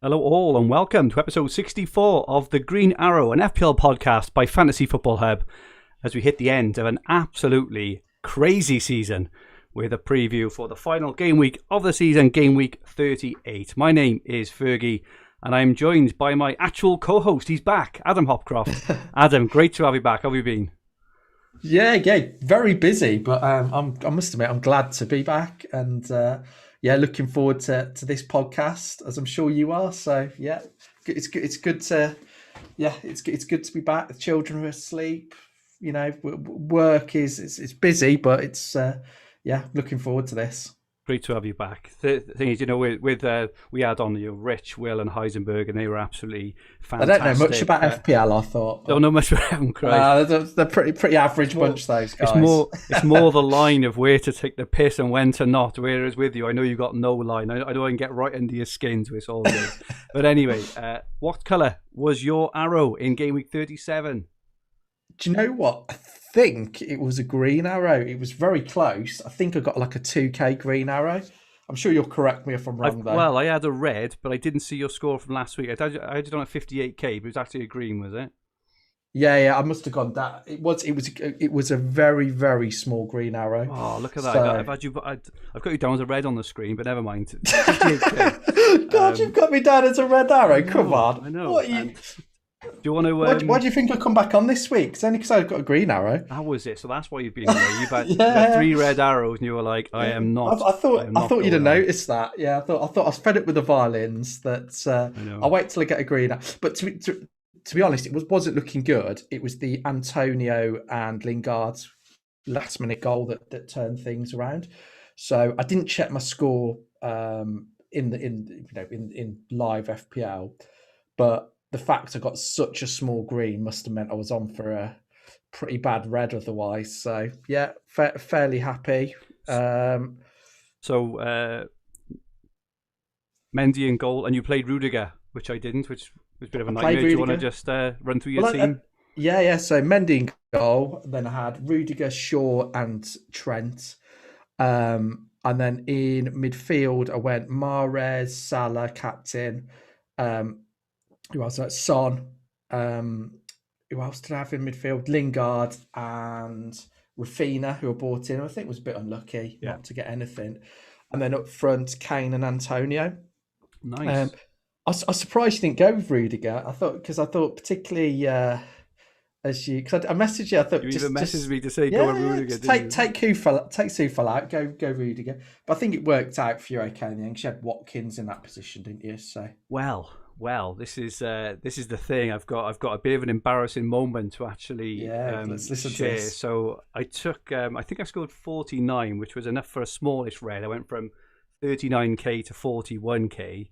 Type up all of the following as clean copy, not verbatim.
Hello all and welcome to episode 64 of the Green Arrow, an FPL podcast by Fantasy Football Hub, as we hit the end of an absolutely crazy season with a preview for the final game week of the season, game week 38. My name is Fergie and I'm joined by my actual co-host. He's back, Adam Hopcroft. Adam, great to have you back. How have you been? Yeah, very busy, but I must admit I'm glad to be back and looking forward to this podcast, as I'm sure you are. So yeah, it's good to be back. The children are asleep. You know, work is busy, but it's looking forward to this. Great to have you back. The thing is, you know, we had on Rich, Will, and Heisenberg, and they were absolutely fantastic. I don't know much about FPL. I thought. Don't know much about them, Christ. They're pretty average bunch. Those guys. It's more the line of where to take the piss and when to not. Whereas with you, I know you got no line. I know I can get right under your skin, so it's all good. But anyway, what colour was your arrow in game week 37? Do you know what? I think it was a green arrow. It was very close. I think I got like a 2k green arrow. I'm sure you'll correct me if I'm wrong though. Well, I had a red, but I didn't see your score from last week. I had it on at 58k, but it was actually a green, was it? Yeah. I must have gone that. It was a very, very small green arrow. Oh, look at that! So... I've got you down as a red on the screen, but never mind. 58k. God, you've got me down as a red arrow. Come on. I know. What you... Do you want to? Why do you think I come back on this week? It's only because I've got a green arrow. That was it. So that's why you've been here. You've had 3 red arrows, and you were like, "I am not." I thought you'd have noticed that. Yeah, I thought I was fed up with the violins. That I'll wait till I get a green arrow. But to be honest, it wasn't looking good. It was the Antonio and Lingard last minute goal that turned things around. So I didn't check my score in live FPL, but the fact I got such a small green must have meant I was on for a pretty bad red otherwise. So yeah, fairly happy. So Mendy in goal, and you played Rudiger, which I didn't, which was a bit of a nightmare. Do you want to just run through your team? Yeah. So Mendy in goal, then I had Rudiger, Shaw, and Trent. And then in midfield, I went Mahrez, Salah, captain. Who else? Son. Who else did I have in midfield? Lingard and Rafinha, who I bought in. I think was a bit unlucky not to get anything. And then up front, Kane and Antonio. Nice. I was surprised you didn't go with Rudiger. I thought particularly as you, because I messaged you. I thought you even messaged me to say go with Rudiger. Take Soufal out. Go Rudiger. But I think it worked out for you okay in the end. 'Cause you had Watkins in that position, didn't you? So well, this is the thing. I've got a bit of an embarrassing moment to actually let's listen share. to this. So I took I think I scored 49, which was enough for a smallish red. I went from 39k to 41k,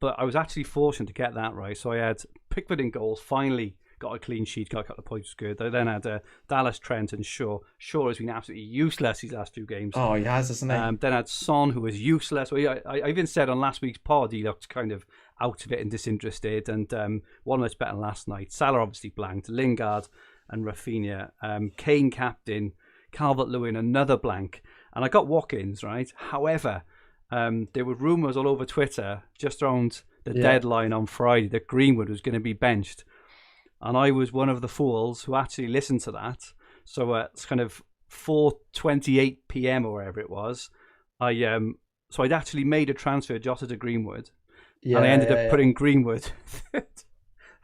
but I was actually fortunate to get that right. So I had Pickford in goals. Finally got a clean sheet, got a couple of points good. I then had Dallas, Trent, and Shaw. Shaw has been absolutely useless these last few games. Oh, he has, hasn't he? Then I had Son, who was useless. Well, I even said on last week's pod he looked kind of out of it and disinterested, and one much better than last night. Salah obviously blanked, Lingard and Rafinha. Kane captain, Calvert-Lewin another blank, and I got Watkins, right? However, there were rumours all over Twitter just around the deadline on Friday that Greenwood was going to be benched. And I was one of the fools who actually listened to that. So it's kind of 4:28 p.m. or wherever it was. So I'd actually made a transfer, Jota to Greenwood, and I ended up putting Greenwood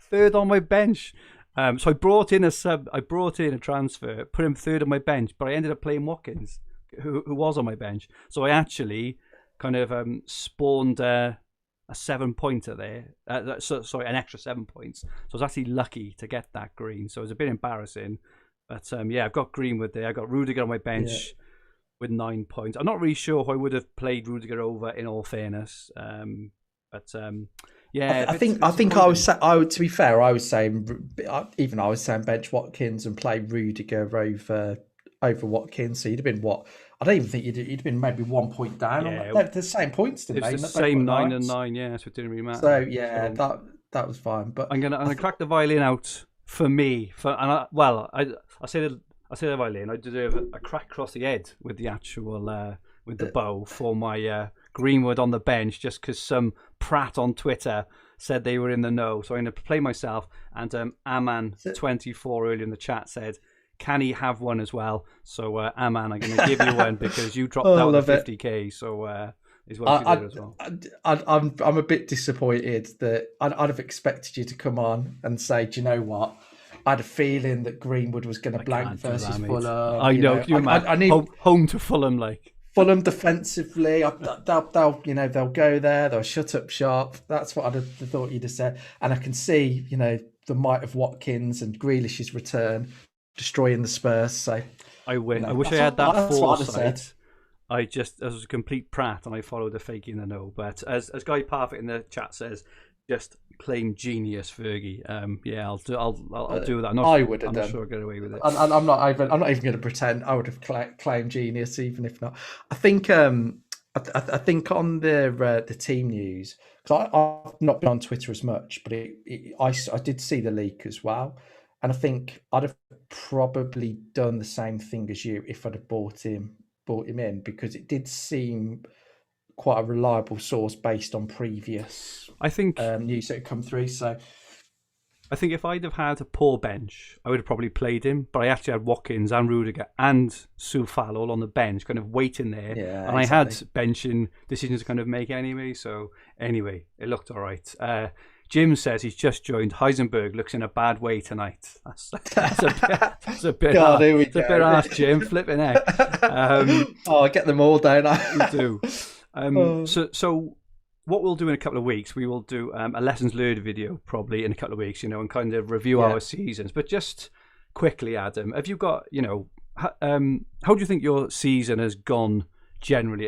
third on my bench. So I brought in a sub. I brought in a transfer, put him third on my bench, but I ended up playing Watkins, who was on my bench. So I actually kind of spawned a 7-pointer there. An extra 7 points. So I was actually lucky to get that green. So it was a bit embarrassing. But I've got Greenwood there. I got Rudiger on my bench with 9 points. I'm not really sure who I would have played Rudiger over, in all fairness. I think to be fair, I was saying bench Watkins and play Rudiger over Watkins. So you'd have been what? I don't even think you'd been maybe 1 point down. They're the same points, didn't they? It's the same 9 and 9, so it didn't really matter. So that was fine. But I'm gonna crack the violin out for me. I say the violin. I deserve a crack across the head with the actual with the bow for my Greenwood on the bench just because some prat on Twitter said they were in the know. So I'm going to play myself. And Aman24 earlier in the chat said, can he have one as well? So Aman, I'm going to give you one because you dropped out of 50k. So is what you did as well. I'm a bit disappointed that I'd have expected you to come on and say, do you know what? I had a feeling that Greenwood was going to blank versus Fulham. I know. I need home to Fulham, like Fulham defensively. They'll go there. They'll shut up shop. That's what I'd have thought you'd have said. And I can see, the might of Watkins and Grealish's return destroying the Spurs. So I win. I wish I had that foresight. I was a complete prat and I followed the fake in the know. But as Guy Parfitt in the chat says, just claim genius, Fergie. I'll do that. I would have done. I'm sure I'll get away with it. I'm not even going to pretend I would have claimed genius, even if not. I think on the team news, because I've not been on Twitter as much, but I did see the leak as well, and I think I'd have probably done the same thing as you if I'd have brought him in, because it did seem quite a reliable source based on previous news that had come through. So I think if I'd have had a poor bench, I would have probably played him, but I actually had Watkins and Rudiger and Soufal all on the bench kind of waiting there, and I had benching decisions to kind of make anyway. So anyway, it looked all right. Jim says he's just joined. Heisenberg looks in a bad way tonight. That's a bit harsh, Jim. Flipping heck. I get them all, don't I? You do. So what we'll do in a couple of weeks, we will do a lessons learned video probably in a couple of weeks, and kind of review our seasons. But just quickly, Adam, have you got, how do you think your season has gone generally?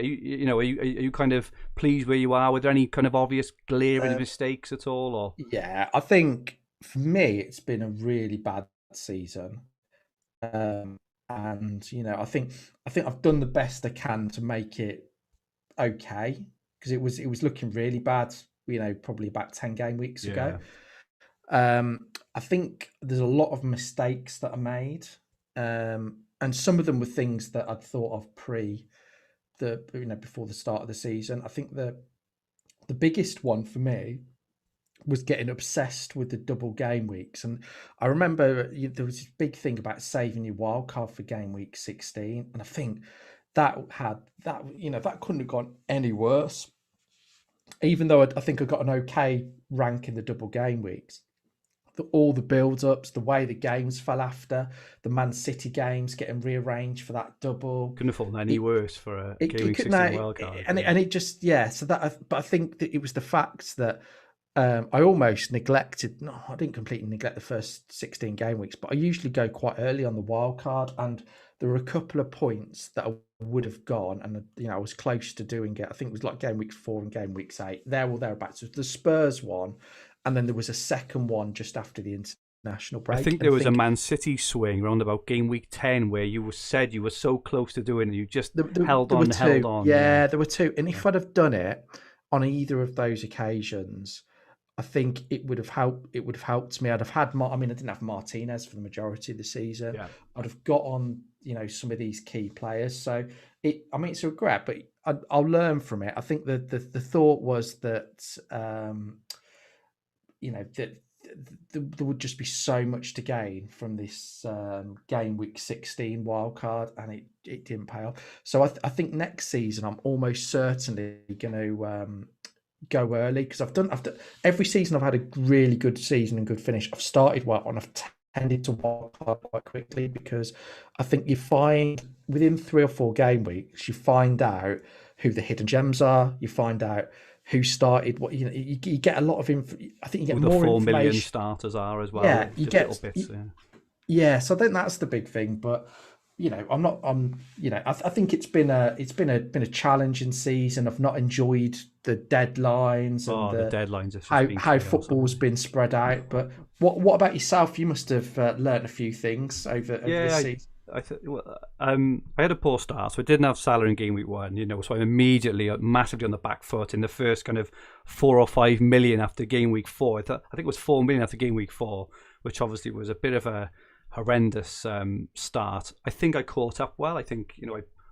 Are you kind of pleased where you are? Were there any kind of obvious glaring mistakes at all? Or I think for me it's been a really bad season, and I think I've done the best I can to make it okay, because it was looking really bad, probably about 10 game weeks ago. I think there's a lot of mistakes that I made, and some of them were things that I'd thought of before the start of the season. I think the biggest one for me was getting obsessed with the double game weeks. And I remember there was this big thing about saving your wild card for game week 16, and I think that couldn't have gone any worse. Even though I think I got an okay rank in the double game weeks, all the build-ups, the way the games fell after, the Man City games getting rearranged for that double. Couldn't have fallen any worse for a Game Week 16 wildcard. And it just, so that, but I think that it was the fact that I almost neglected, I didn't completely neglect the first 16 game weeks, but I usually go quite early on the wildcard, and there were a couple of points that I would have gone, and I was close to doing it. I think it was like game week 4 and game week 8, there or thereabouts. So the Spurs one, and then there was a second one just after the international break. I think there was a Man City swing around about game week 10 where you said you were so close to doing it, you just held on. Yeah, there were two. And if I'd have done it on either of those occasions, I think it would have helped. It would have helped me. I'd have had. I didn't have Martinez for the majority of the season. Yeah. I'd have got on, some of these key players. So it's a regret, but I'll learn from it. I think the thought was that, that there would just be so much to gain from this game week 16 wildcard, and it didn't pay off. So I think next season I'm almost certainly going to go early, because I've done every season I've had a really good season and good finish. I've started well, and I've tended to wildcard quite quickly, because I think you find within 3 or 4 game weeks you find out who the hidden gems are. You find out who started what. You get a lot of I think you get more 4 information. million starters are as well. Yeah, you get little bits. So I think that's the big thing. But I think it's been a challenging season. I've not enjoyed the deadlines and the deadlines. How football's been spread out. But what about yourself? You must have learned a few things over this season. I had a poor start, so I didn't have Salah in game week 1, so I'm immediately massively on the back foot in the first kind of 4 or 5 million after game week 4. I think it was 4 million after game week 4, which obviously was a bit of a horrendous start. I think I caught up well. I think,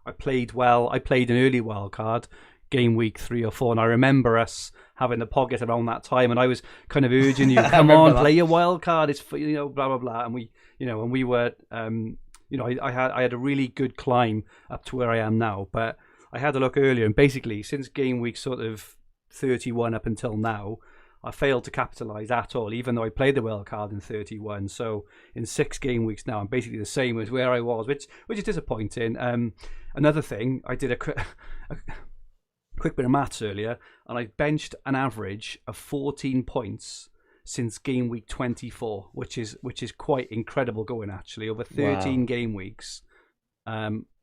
I played well. I played an early wild card, game week 3 or 4, and I remember us having the podcast around that time, and I was kind of urging you, come on, play your wild card. It's blah blah blah, and we were I had a really good climb up to where I am now, but I had a look earlier, and basically since game week sort of 31 up until now, I failed to capitalise at all, even though I played the wild card in 31. So in 6 game weeks now, I'm basically the same as where I was, which is disappointing. Another thing, I did a quick bit of maths earlier, and I benched an average of 14 points since game week 24, which is quite incredible going, actually. Over 13 game weeks,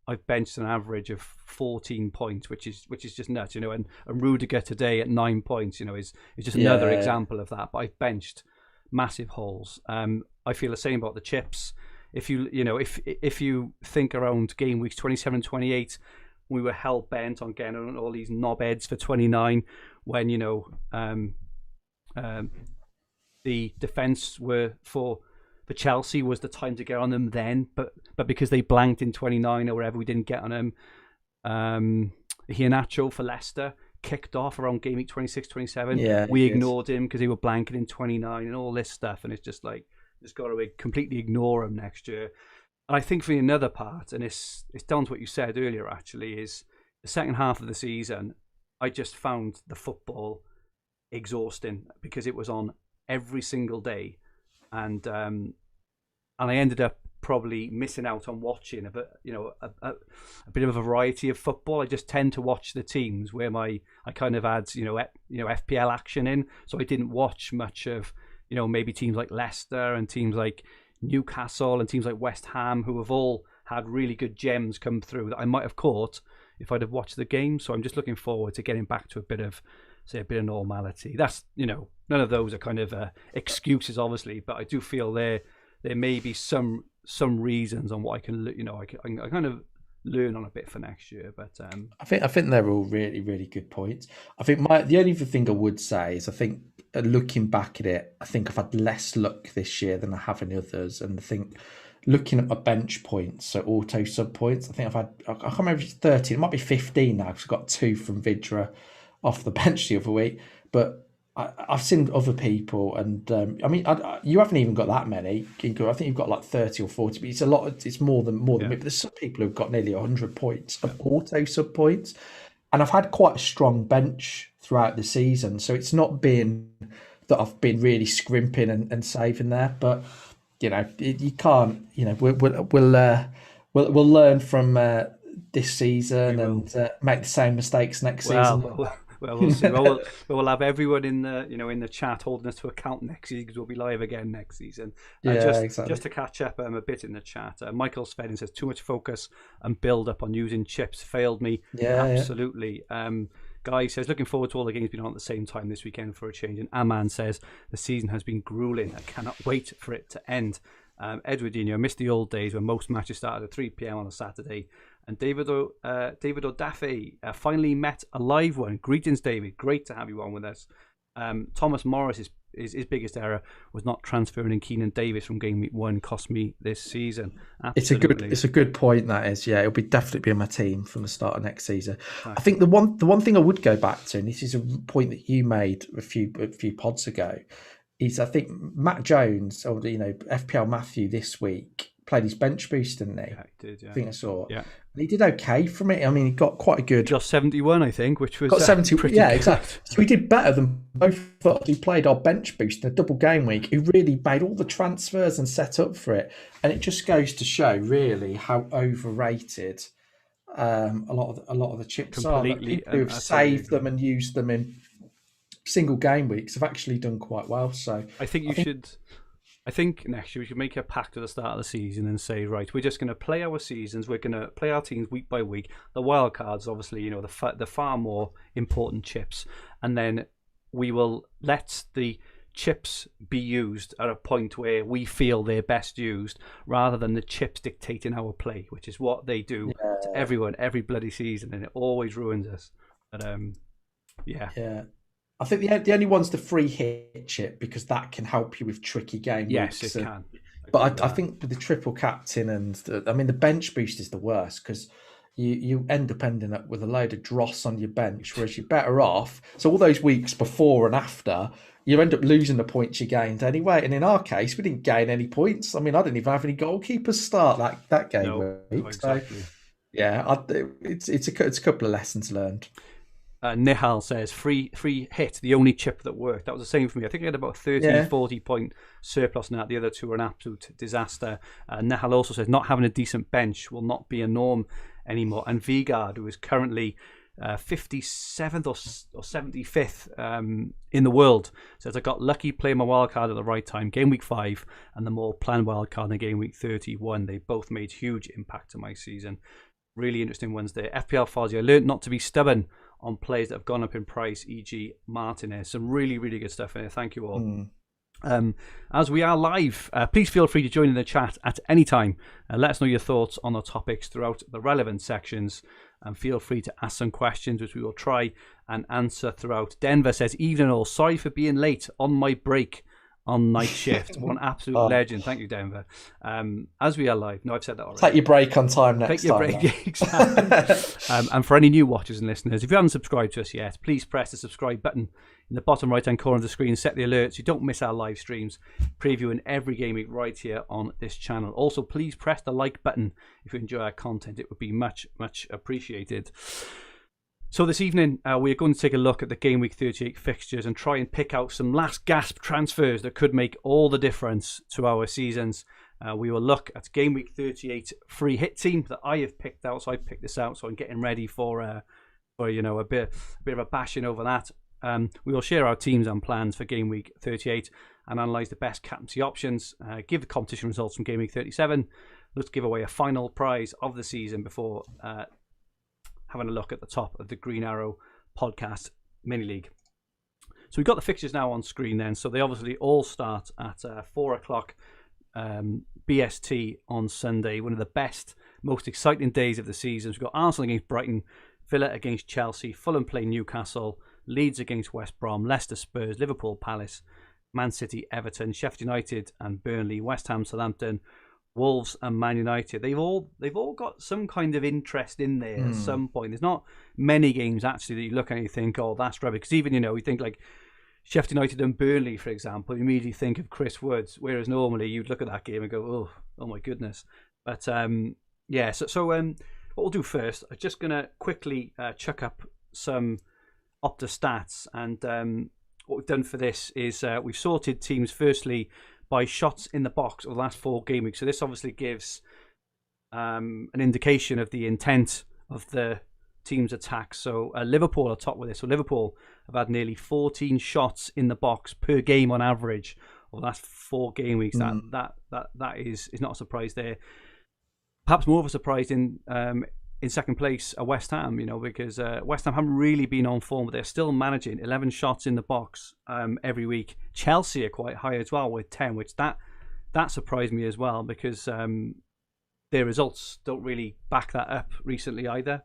I've benched an average of 14 points, which is just nuts, and Rudiger today at 9 points, is just another example of that. But I've benched massive holes. I feel the same about the chips. If you think around game weeks 27, 28, we were hell bent on getting all these knobheads for 29 when, the defence were for Chelsea was the time to get on them then, but because they blanked in 29 or whatever, we didn't get on them. Iheanacho for Leicester kicked off around game week 26, 27. We ignored him because they were blanking in 29 and all this stuff, and it's just like, just got to completely ignore him next year. And I think for another part, and it's down to what you said earlier actually, is the second half of the season, I just found the football exhausting because it was on every single day. And I ended up probably missing out on watching a bit of a variety of football. I just tend to watch the teams where I kind of add FPL action in. So I didn't watch much of maybe teams like Leicester and teams like Newcastle and teams like West Ham, who have all had really good gems come through that I might have caught if I'd have watched the game. So I'm just looking forward to getting back to a bit of normality. That's none of those are kind of excuses, obviously, but I do feel there may be some reasons on what I can I kind of learn on a bit for next year. But I think they're all really, really good points. I think the only other thing I would say is I think looking back at it, I think I've had less luck this year than I have in others, and I think looking at my bench points, so auto sub points, I think I've had, I can't remember if it's 13, it might be 15 now because I've got 2 from Vidra off the bench the other week, but I've seen other people, and you haven't even got that many. I think you've got like 30 or 40, but it's a lot. It's more than me. But there's some people who've got nearly 100 points of auto sub points, and I've had quite a strong bench throughout the season. So it's not been that I've been really scrimping and saving there, but you can't. We'll learn from this season and make the same mistakes next season. Well, we'll see. We'll have everyone in the chat holding us to account next season because we'll be live again next season. Exactly. Just to catch up a bit in the chat, Michael Svedin says too much focus and build up on using chips failed me. Absolutely. Guy says looking forward to all the games being on at the same time this weekend for a change. And Aman says the season has been grueling. I cannot wait for it to end. Edwardinho missed the old days when most matches started at 3 p.m. on a Saturday. And David O'Daffy finally met a live one. Greetings, David. Great to have you on with us. Thomas Morris, his biggest error was not transferring Keenan Davis from game week 1. Cost me this season. Absolutely. It's a good point. That is, it'll be definitely on my team from the start of next season. Exactly. I think the one thing I would go back to, and this is a point that you made a few pods ago, is I think Matt Jones or FPL Matthew this week played his bench boost, didn't he? Yeah, he did. Yeah. I think I saw. Yeah. And he did okay from it. I mean, he got quite a good. Just 71, I think, which was got 70. Pretty yeah, good. Exactly. So he did better than both of us who played our bench boost in a double game week, who really made all the transfers and set up for it. And it just goes to show really how overrated a lot of the chips completely, are. People who've saved them and used them in single game weeks have actually done quite well. So I think I think next year we should make a pact at the start of the season and say, right, we're just going to play our seasons. We're going to play our teams week by week. The wild cards, obviously, the far more important chips, and then we will let the chips be used at a point where we feel they're best used, rather than the chips dictating our play, which is what they do to everyone every bloody season, and it always ruins us. But yeah. I think the only one's the free hit chip, because that can help you with tricky game weeks. Yes, it can. But I think with the triple captain and the bench boost is the worst, because you end up ending up with a load of dross on your bench, whereas you're better off. So all those weeks before and after, you end up losing the points you gained anyway. And in our case, we didn't gain any points. I mean, I didn't even have any goalkeepers start that game week. Exactly. So, yeah, it's a couple of lessons learned. Nihal says, free hit, the only chip that worked. That was the same for me. I think I had about 40 point surplus now. The other two were an absolute disaster. Nihal also says, not having a decent bench will not be a norm anymore. And Vigard, who is currently 57th or 75th in the world, says, I got lucky playing my wildcard at the right time, game week 5, and the more planned wildcard in game week 31. They both made huge impact to my season. Really interesting ones there. FPL Fozzie, I learned not to be stubborn on players that have gone up in price, e.g. Martinez. Some really, really good stuff in there. Thank you all. As we are live, please feel free to join in the chat at any time. Let us know your thoughts on the topics throughout the relevant sections, and feel free to ask some questions, which we will try and answer throughout. Denver says, evening all, sorry for being late on my break on night shift. One absolute legend. Thank you, Denver. As we are live, no, I've said that already. Take your break on time next time. Take your break, exactly. And for any new watchers and listeners, if you haven't subscribed to us yet, please press the subscribe button in the bottom right-hand corner of the screen. Set the alerts so you don't miss our live streams, previewing every game week right here on this channel. Also, please press the like button if you enjoy our content. It would be much, much appreciated. So this evening, we're going to take a look at the Game Week 38 fixtures and try and pick out some last gasp transfers that could make all the difference to our seasons. We will look at Game Week 38 free hit team that I have picked out. So I picked this out, so I'm getting ready for a bit of a bashing over that. We will share our teams and plans for Game Week 38 and analyse the best captaincy options, give the competition results from Game Week 37. Let's give away a final prize of the season before having a look at the top of the Green Arrow podcast mini league. So we've got the fixtures now on screen then. So they obviously all start at 4 o'clock BST on Sunday. One of the best, most exciting days of the season. We've got Arsenal against Brighton, Villa against Chelsea, Fulham play Newcastle, Leeds against West Brom, Leicester Spurs, Liverpool Palace, Man City Everton, Sheffield United and Burnley, West Ham Southampton, Wolves and Man United. They've all got some kind of interest in there at some point. There's not many games actually that you look at and you think, oh, that's rubbish. Because even, you think like Sheffield United and Burnley, for example, you immediately think of Chris Woods, whereas normally you'd look at that game and go, oh my goodness. But so what we'll do first, I'm just going to quickly chuck up some Opta stats. And what we've done for this is we've sorted teams firstly by shots in the box over the last 4 game weeks. So this obviously gives an indication of the intent of the team's attack. So Liverpool are top with this. So Liverpool have had nearly 14 shots in the box per game on average over the last 4 game weeks. That is not a surprise there. Perhaps more of a surprise in second place are West Ham, because West Ham haven't really been on form, but they're still managing 11 shots in the box every week. Chelsea are quite high as well with 10, which that surprised me as well, because their results don't really back that up recently either.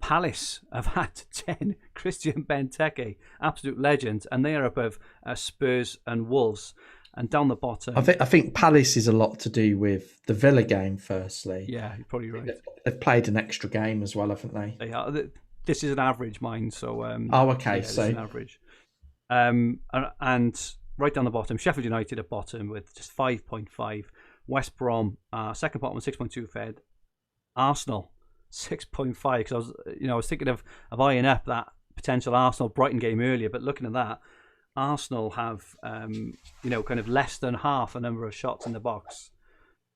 Palace have had 10. Christian Benteke, absolute legend, and they are above Spurs and Wolves. And down the bottom, I think Palace is a lot to do with the Villa game. Firstly, yeah, you're probably right. They've played an extra game as well, haven't they? They are. This is an average, mine. So okay, so it's an average. And right down the bottom, Sheffield United at bottom with just 5.5. West Brom, second bottom with 6.2 fed. Arsenal 6.5, because I was thinking of eyeing up that potential Arsenal Brighton game earlier, but looking at that, Arsenal have, kind of less than half a number of shots in the box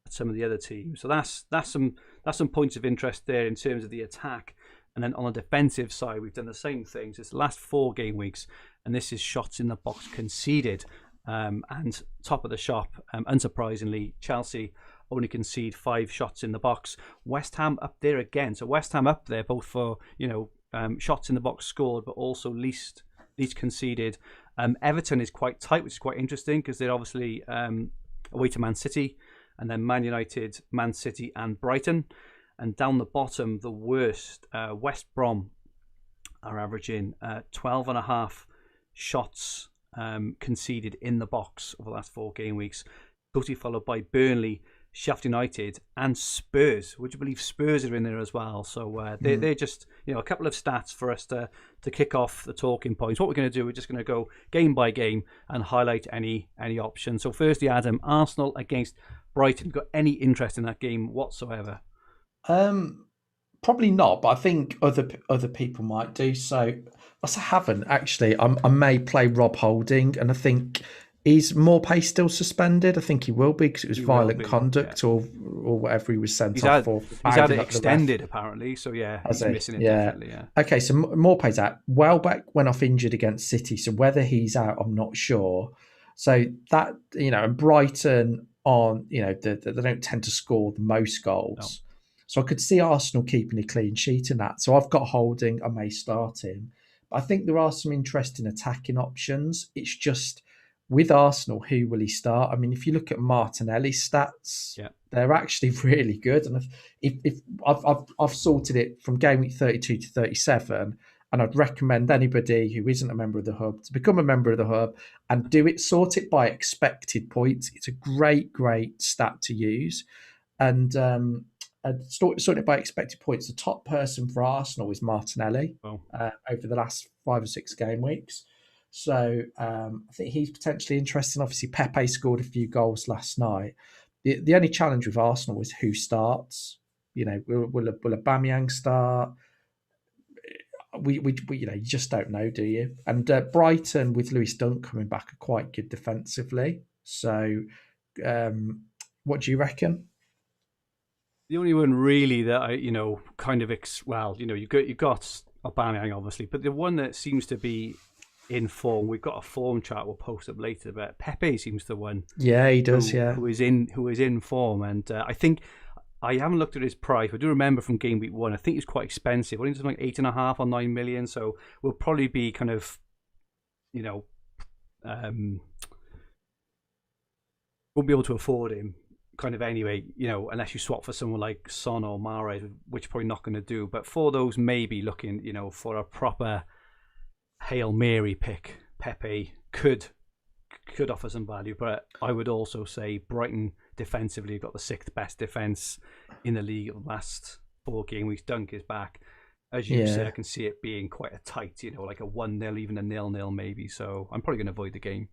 at some of the other teams. So that's some points of interest there in terms of the attack. And then on the defensive side, we've done the same thing. So it's the last 4 game weeks, and this is shots in the box conceded. And top of the shop, unsurprisingly, Chelsea only concede 5 shots in the box. West Ham up there again. So West Ham up there both for shots in the box scored, but also least conceded. Everton is quite tight, which is quite interesting because they're obviously away to Man City, and then Man United, Man City and Brighton. And down the bottom, the worst, West Brom are averaging 12.5 shots conceded in the box over the last 4 game weeks. Closely followed by Burnley, Sheffield United, and Spurs. Would you believe Spurs are in there as well? So they're just, a couple of stats for us to kick off the talking points. What we're going to do, we're just going to go game by game and highlight any options. So firstly, Adam, Arsenal against Brighton. Got any interest in that game whatsoever? Probably not, but I think other people might do. So I haven't actually. I may play Rob Holding, and I think is Morpay still suspended? I think he will be because it was violent conduct or whatever he was sent off for. He's had it extended apparently, so he's missing it definitely. Yeah. Okay, so Morpay's out. Welbeck went off injured against City, so whether he's out, I'm not sure. So that and Brighton they don't tend to score the most goals. No. So I could see Arsenal keeping a clean sheet in that. So I've got Holding. I may start him. But I think there are some interesting attacking options. It's just with Arsenal, who will he start? I mean, if you look at Martinelli's stats, they're actually really good. And if I've sorted it from game week 32 to 37, and I'd recommend anybody who isn't a member of the Hub to become a member of the Hub and sort it by expected points. It's a great stat to use. And sort it by expected points. The top person for Arsenal is Martinelli over the last 5 or 6 game weeks. So I think he's potentially interesting. Obviously, Pepe scored a few goals last night. The only challenge with Arsenal is who starts. Will Aubameyang start? You just don't know, do you? And Brighton with Lewis Dunk coming back are quite good defensively. So what do you reckon? The only one really that I, you got Aubameyang obviously, but the one that seems to be in form, we've got a form chart we'll post up later, but Pepe seems the one. Yeah, he does. Who is in form, and I think I haven't looked at his price. I do remember from game week 1, I think it's quite expensive. I think it's like 8.5 or 9 million. So we'll probably be kind of, won't be able to afford him. Kind of anyway, unless you swap for someone like Son or Mahrez, which you're probably not going to do. But for those maybe looking, for a proper Hail Mary pick, Pepe could offer some value. But I would also say Brighton defensively got the 6th best defence in the league the last 4 game weeks. Dunk is back. As you said, I can see it being quite a tight, like a 1-0, even a 0-0 maybe. So I'm probably going to avoid the game.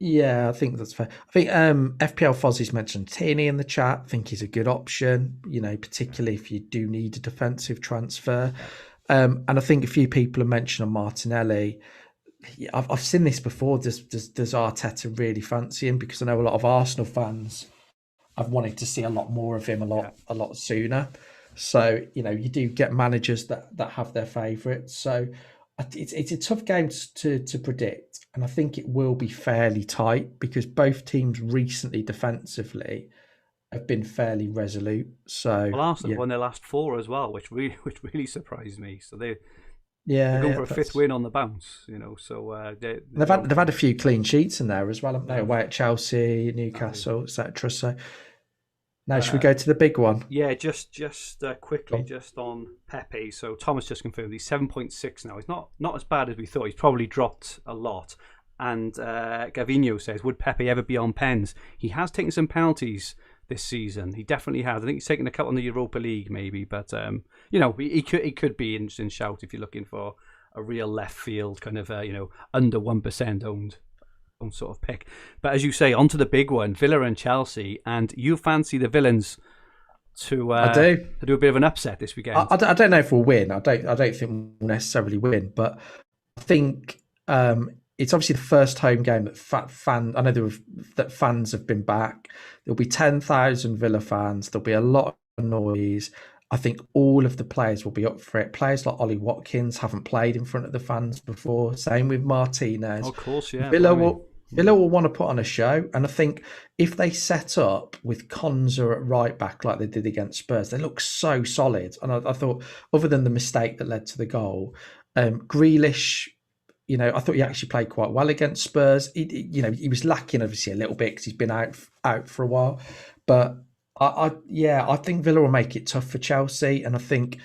Yeah, I think that's fair. I think FPL Fozzie's mentioned Tierney in the chat. I think he's a good option, particularly if you do need a defensive transfer. And I think a few people have mentioned Martinelli. I've seen this before. Does Arteta really fancy him? Because I know a lot of Arsenal fans have wanted to see a lot more of him a lot sooner. So, you do get managers that have their favourites. So it's a tough game to predict. And I think it will be fairly tight because both teams recently defensively have been fairly resolute. So Arsenal won their last 4 as well, which really surprised me. So they're going for a 5th win on the bounce, So they've had a few clean sheets in there as well, haven't they? Away at Chelsea, Newcastle, etc. So now should we go to the big one? Yeah, just quickly, just on Pepe. So Thomas just confirmed he's 7.6 now. He's not as bad as we thought. He's probably dropped a lot. And Gavinho says, would Pepe ever be on pens? He has taken some penalties this season. He definitely has. I think he's taken a couple in the Europa League maybe. But, he could be an interesting shout if you're looking for a real left field kind of, under 1% owned sort of pick. But as you say, onto the big one, Villa and Chelsea, and you fancy the Villains to do a bit of an upset this weekend. I don't know if we'll win. I don't think we'll necessarily win, but I think it's obviously the first home game that that fans have been back. There'll be 10,000 Villa fans. There'll be a lot of noise. I think all of the players will be up for it. Players like Ollie Watkins haven't played in front of the fans before. Same with Martinez. Of course, yeah. Villa will want to put on a show. And I think if they set up with Konza at right back like they did against Spurs, they look so solid. And I thought, other than the mistake that led to the goal, Grealish, I thought he actually played quite well against Spurs. He was lacking obviously a little bit because he's been out for a while. But I think Villa will make it tough for Chelsea. And I think,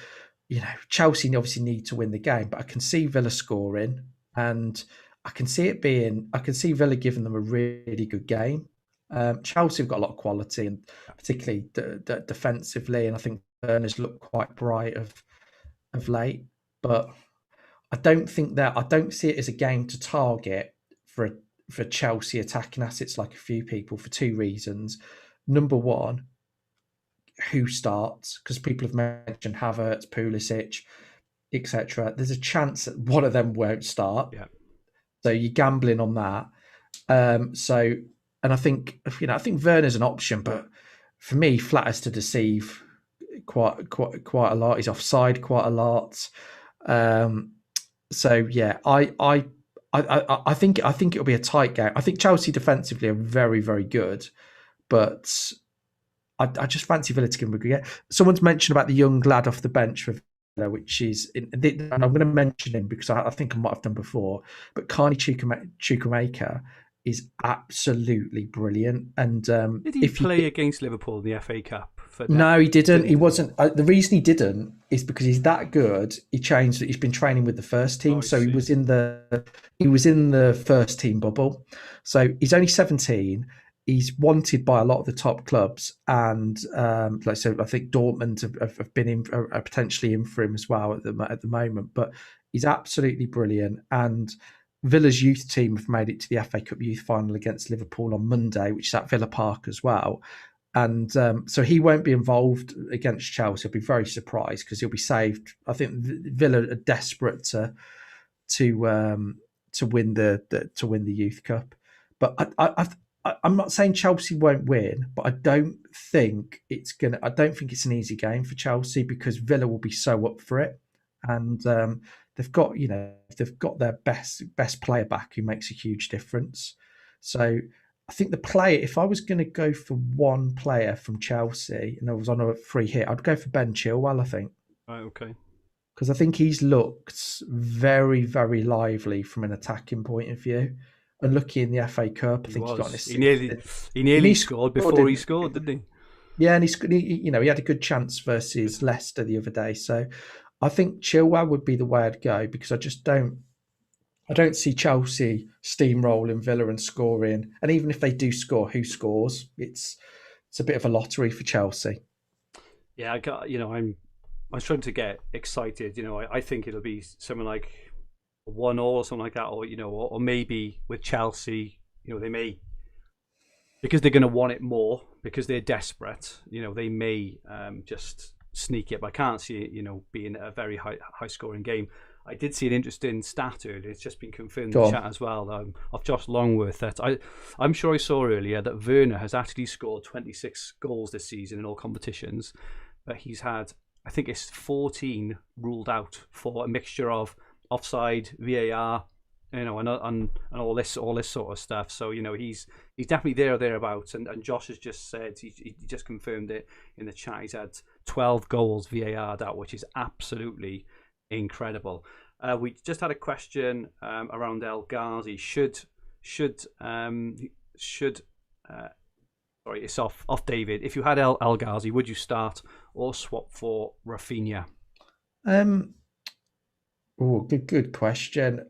Chelsea obviously need to win the game, but I can see Villa scoring and I can see Villa giving them a really good game. Chelsea have got a lot of quality, and particularly defensively, and I think Burners looked quite bright of late. But I don't see it as a game to target for Chelsea attacking assets like a few people for two reasons. Number one, who starts? Because people have mentioned Havertz, Pulisic, etc. There's a chance that one of them won't start. Yeah. So you're gambling on that. And I think Werner's an option, but for me, Flatters to deceive quite a lot. He's offside quite a lot. So yeah, I think it'll be a tight game. I think Chelsea defensively are very, very good, but I just fancy Villa to give them a good. Someone's mentioned about the young lad off the bench for Villa, which is, and I'm going to mention him because I think I might have done before, but Carney Chukwuemeka is absolutely brilliant. And did he play against Liverpool in the FA Cup? No, he didn't. He wasn't. The reason he didn't is because he's that good. He's been training with the first team, so he was in the first team bubble. So he's only 17. He's wanted by a lot of the top clubs, and I think Dortmund have been potentially in for him as well at the moment. But he's absolutely brilliant, and Villa's youth team have made it to the FA Cup youth final against Liverpool on Monday, which is at Villa Park as well. And so he won't be involved against Chelsea. I'll be very surprised because he'll be saved. I think Villa are desperate to win the Youth Cup. But I'm not saying Chelsea won't win, but I don't think it's an easy game for Chelsea because Villa will be so up for it, and they've got their best player back who makes a huge difference. So I think the player, if I was going to go for one player from Chelsea and I was on a free hit, I'd go for Ben Chilwell, I think. Right, okay. Because I think he's looked very, very lively from an attacking point of view. And looking in the FA Cup, I think he got an assist. He nearly scored before he scored, didn't he? Yeah, and he had a good chance versus Leicester the other day. So I think Chilwell would be the way I'd go because I don't see Chelsea steamrolling Villa and scoring. And even if they do score, who scores? It's a bit of a lottery for Chelsea. Yeah, I'm trying to get excited. I think it'll be something like 1-1 or something like that, or maybe with Chelsea, they may, because they're going to want it more because they're desperate. They may just sneak it, but I can't see it, being a very high scoring game. I did see an interesting stat earlier. It's just been confirmed in the chat as well of Josh Longworth that I'm sure I saw earlier that Werner has actually scored 26 goals this season in all competitions, but he's had, I think it's 14 ruled out for a mixture of offside, VAR, and all this sort of stuff. So he's definitely there or thereabouts. And Josh has just said he just confirmed it in the chat. He's had 12 goals VAR'd out, which is absolutely incredible. We just had a question around El Ghazi. Sorry, it's off David. If you had El Ghazi, would you start or swap for Rafinha? Good question.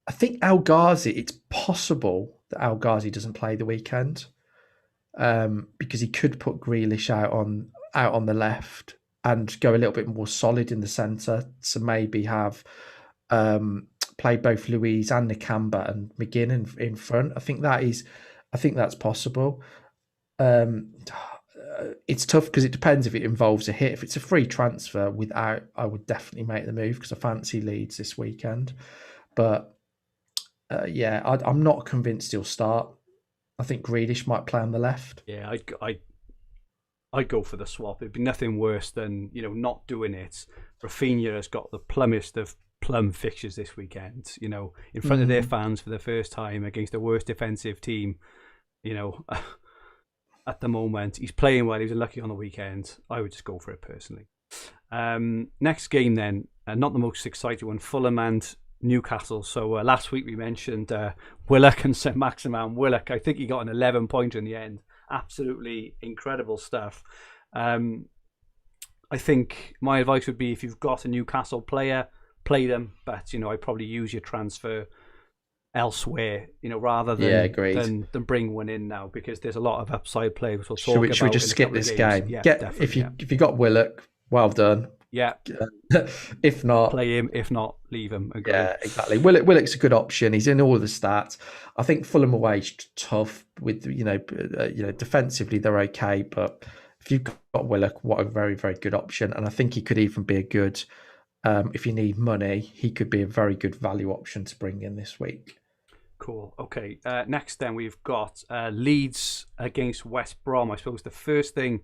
I think El Ghazi, it's possible that El Ghazi doesn't play the weekend because he could put Grealish out on the left and go a little bit more solid in the centre. So maybe have play both Louise and Nakamba and McGinn in front. I think that's possible. It's tough because it depends if it involves a hit. If it's a free transfer I would definitely make the move because I fancy Leeds this weekend. But I'm not convinced he'll start. I think Grealish might play on the left. Yeah, I'd go for the swap. It'd be nothing worse than not doing it. Rafinha has got the plummest of plum fixtures this weekend. In front of their fans for the first time against the worst defensive team. At the moment, he's playing well. He was unlucky on the weekend. I would just go for it personally. Next game then, not the most exciting one, Fulham and Newcastle. So last week we mentioned Willock and St. Maximin. Willock, I think he got an 11-pointer in the end. Absolutely incredible stuff. I think my advice would be if you've got a Newcastle player, play them. But I'd probably use your transfer elsewhere, rather than bring one in now, because there's a lot of upside play which we'll talk about. Should we just skip this game? Yeah, if you got Willock, well done. Yeah. If not, play him. If not, leave him. Agree. Yeah, exactly. Willock's a good option. He's in all of the stats. I think Fulham away is tough. With defensively they're okay, but if you've got Willock, what a very, very good option. And I think he could even be a good. If you need money, he could be a very good value option to bring in this week. Cool. Okay. Next, then we've got Leeds against West Brom. I suppose the first thing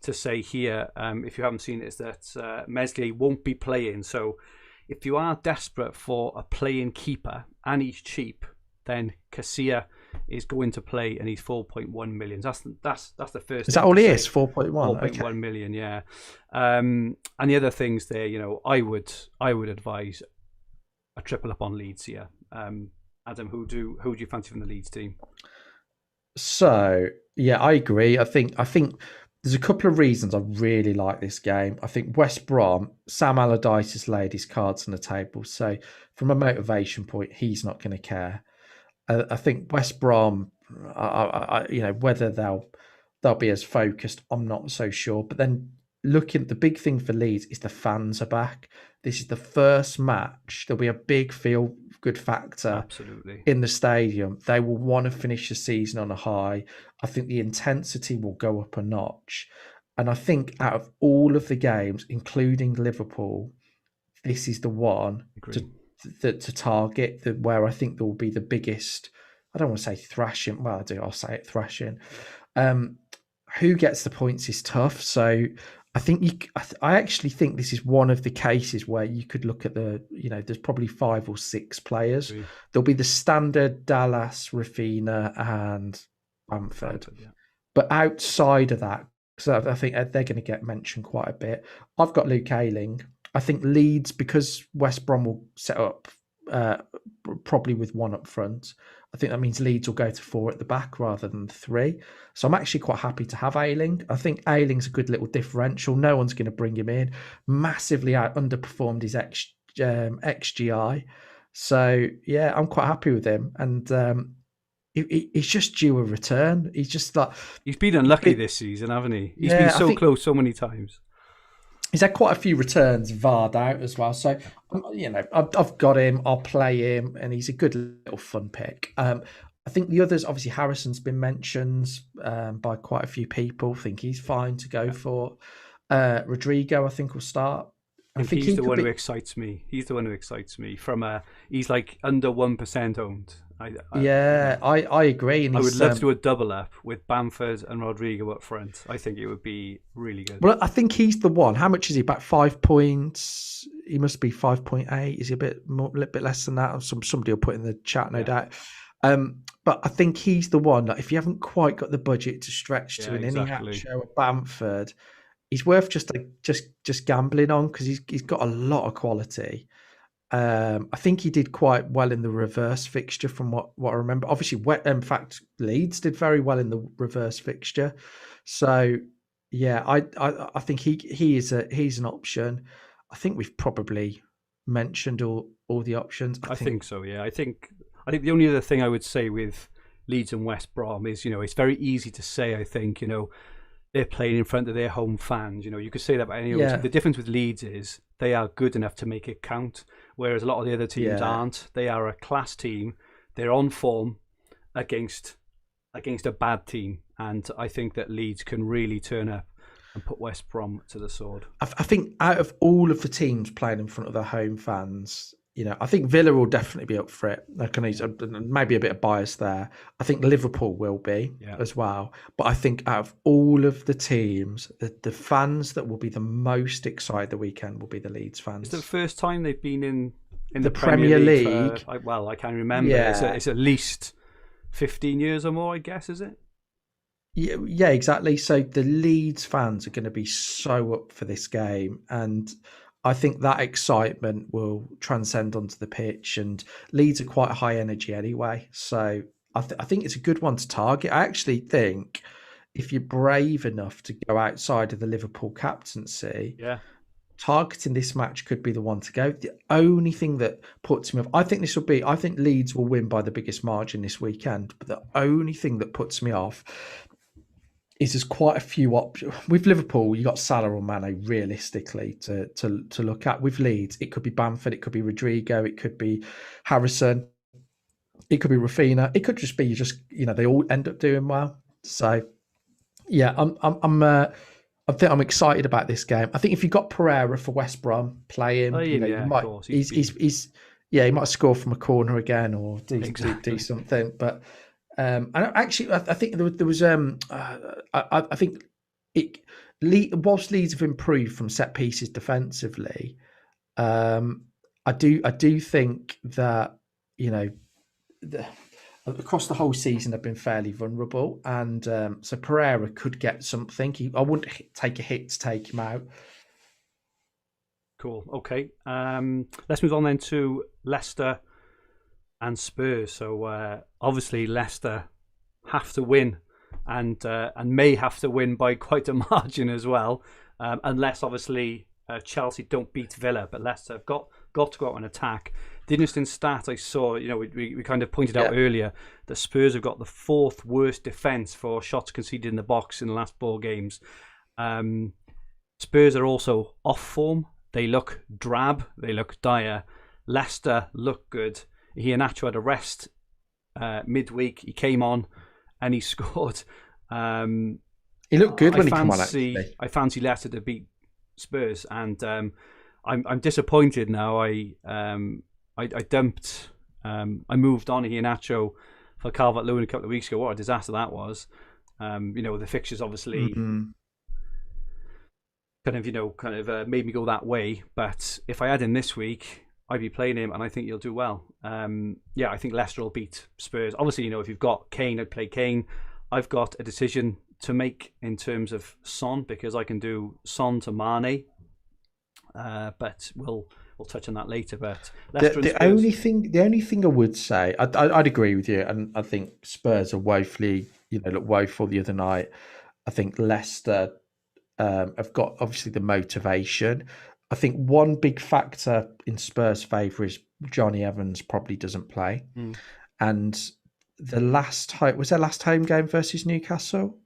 to say here, if you haven't seen it, is that Meslier won't be playing. So if you are desperate for a playing keeper and he's cheap, then Casilla is going to play, and he's 4.1 million. That's the first. Is that all he is? 4.1. 4.1 million. Yeah. And the other things there, I would advise a triple up on Leeds here. Adam, who do you fancy from the Leeds team? So yeah, I agree. I think there's a couple of reasons I really like this game. I think West Brom, Sam Allardyce has laid his cards on the table. So from a motivation point, he's not going to care. I think West Brom, whether they'll be as focused, I'm not so sure. But then looking at the big thing for Leeds is the fans are back. This is the first match. There'll be a big feel-good factor. Absolutely. In the stadium. They will want to finish the season on a high. I think the intensity will go up a notch. And I think out of all of the games, including Liverpool, this is the one to target, where I think there will be the biggest, I don't want to say thrashing. Well, I'll say it, thrashing. Who gets the points is tough. So I actually think this is one of the cases where you could look at there's probably 5 or 6 players. Agree. There'll be the standard Dallas, Rafinha and Bamford. Yeah. But outside of that, so I think they're going to get mentioned quite a bit. I've got Luke Ayling. I think Leeds, because West Brom will set up probably with 1 up front, I think that means Leeds will go to 4 at the back rather than 3. So I'm actually quite happy to have Ayling. I think Ayling's a good little differential. No one's going to bring him in. Massively underperformed his XGI. So, yeah, I'm quite happy with him. And he's just due a return. He's just like... He's been unlucky this season, hasn't he? He's been so close so many times. He's had quite a few returns VAR'd out as well. So, I've got him. I'll play him. And he's a good little fun pick. I think the others, obviously, Harrison's been mentioned by quite a few people. I think he's fine to go for. Rodrigo, I think, will start. I think he's the one who excites me. He's the one who excites me. He's like under 1% owned. I agree. And I would love to do a double up with Bamford and Rodrigo up front. I think it would be really good. Well, I think he's the one. How much is he? About 5 points. He must be 5.8. Is he a little bit less than that? Somebody will put in the chat, no doubt. But I think he's the one. Like, if you haven't quite got the budget to stretch to an Iheanacho or Bamford, he's worth just gambling on, because he's got a lot of quality. I think he did quite well in the reverse fixture from what I remember. Obviously, in fact, Leeds did very well in the reverse fixture. So, yeah, I think he's an option. I think we've probably mentioned all the options. I think so. Yeah, I think the only other thing I would say with Leeds and West Brom is, it's very easy to say. I think they're playing in front of their home fans. You could say that about any other team. The difference with Leeds is they are good enough to make it count, whereas a lot of the other teams aren't. They are a class team. They're on form against a bad team, and I think that Leeds can really turn up and put West Brom to the sword. I think out of all of the teams playing in front of their home fans, I think Villa will definitely be up for it. Maybe a bit of bias there. I think Liverpool will be as well. But I think out of all of the teams, the fans that will be the most excited the weekend will be the Leeds fans. It's the first time they've been in the Premier League. I can't remember. Yeah. It's at least 15 years or more, I guess, is it? Yeah, exactly. So the Leeds fans are going to be so up for this game, and I think that excitement will transcend onto the pitch, and Leeds are quite high energy anyway. So I think it's a good one to target. I actually think if you're brave enough to go outside of the Liverpool captaincy, targeting this match could be the one to go. The only thing that puts me off, I think Leeds will win by the biggest margin this weekend, but the only thing that puts me off is there's quite a few options. With Liverpool, you got Salah or Mane realistically to look at. With Leeds, it could be Bamford, it could be Rodrigo, it could be Harrison, it could be Rafinha, it could just be they all end up doing well. So yeah, I think I'm excited about this game. I think if you got Pereira for West Brom, play him. You might, he might score from a corner again or do something. But and actually, I think there was I think whilst Leeds have improved from set pieces defensively, I do think that across the whole season have been fairly vulnerable, and so Pereira could get something. I wouldn't take a hit to take him out. Cool. Okay. Let's move on then to Leicester and Spurs. So obviously Leicester have to win, and may have to win by quite a margin as well, unless obviously Chelsea don't beat Villa. But Leicester have got to go out and attack. The interesting stat I saw, we kind of pointed out earlier that Spurs have got the 4th worst defence for shots conceded in the box in the last 4 games. Spurs are also off form. They look drab. They look dire. Leicester look good. Iheanacho had a rest midweek. He came on and he scored. He looked good when he came on, actually. I fancy Leicester to beat Spurs, and I'm disappointed now. I dumped. I moved on Iheanacho for Calvert-Lewin a couple of weeks ago. What a disaster that was. The fixtures obviously kind of made me go that way. But if I had him this week, I'd be playing him, and I think he'll do well. I think Leicester will beat Spurs. Obviously, if you've got Kane, I'd play Kane. I've got a decision to make in terms of Son, because I can do Son to Mane. But we'll touch on that later. But the only thing I would say, I'd agree with you, and I think Spurs are woefully, look woeful the other night. I think Leicester have got obviously the motivation. I think one big factor in Spurs' favour is Johnny Evans probably doesn't play, and their last home game versus Newcastle,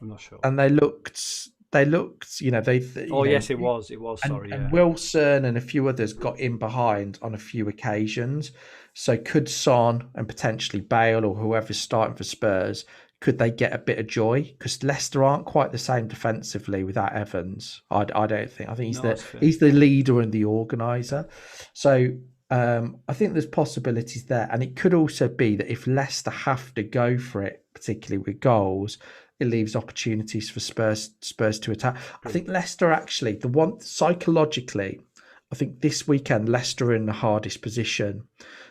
I'm not sure, and they looked. Yes, it was. And Wilson and a few others got in behind on a few occasions. So could Son and potentially Bale or whoever's starting for Spurs, could they get a bit of joy? Because Leicester aren't quite the same defensively without Evans. I don't think. I think he's the leader and the organiser. So I think there's possibilities there, and it could also be that if Leicester have to go for it, particularly with goals, it leaves opportunities for Spurs to attack. I think Leicester actually, the one psychologically, I think this weekend Leicester are in the hardest position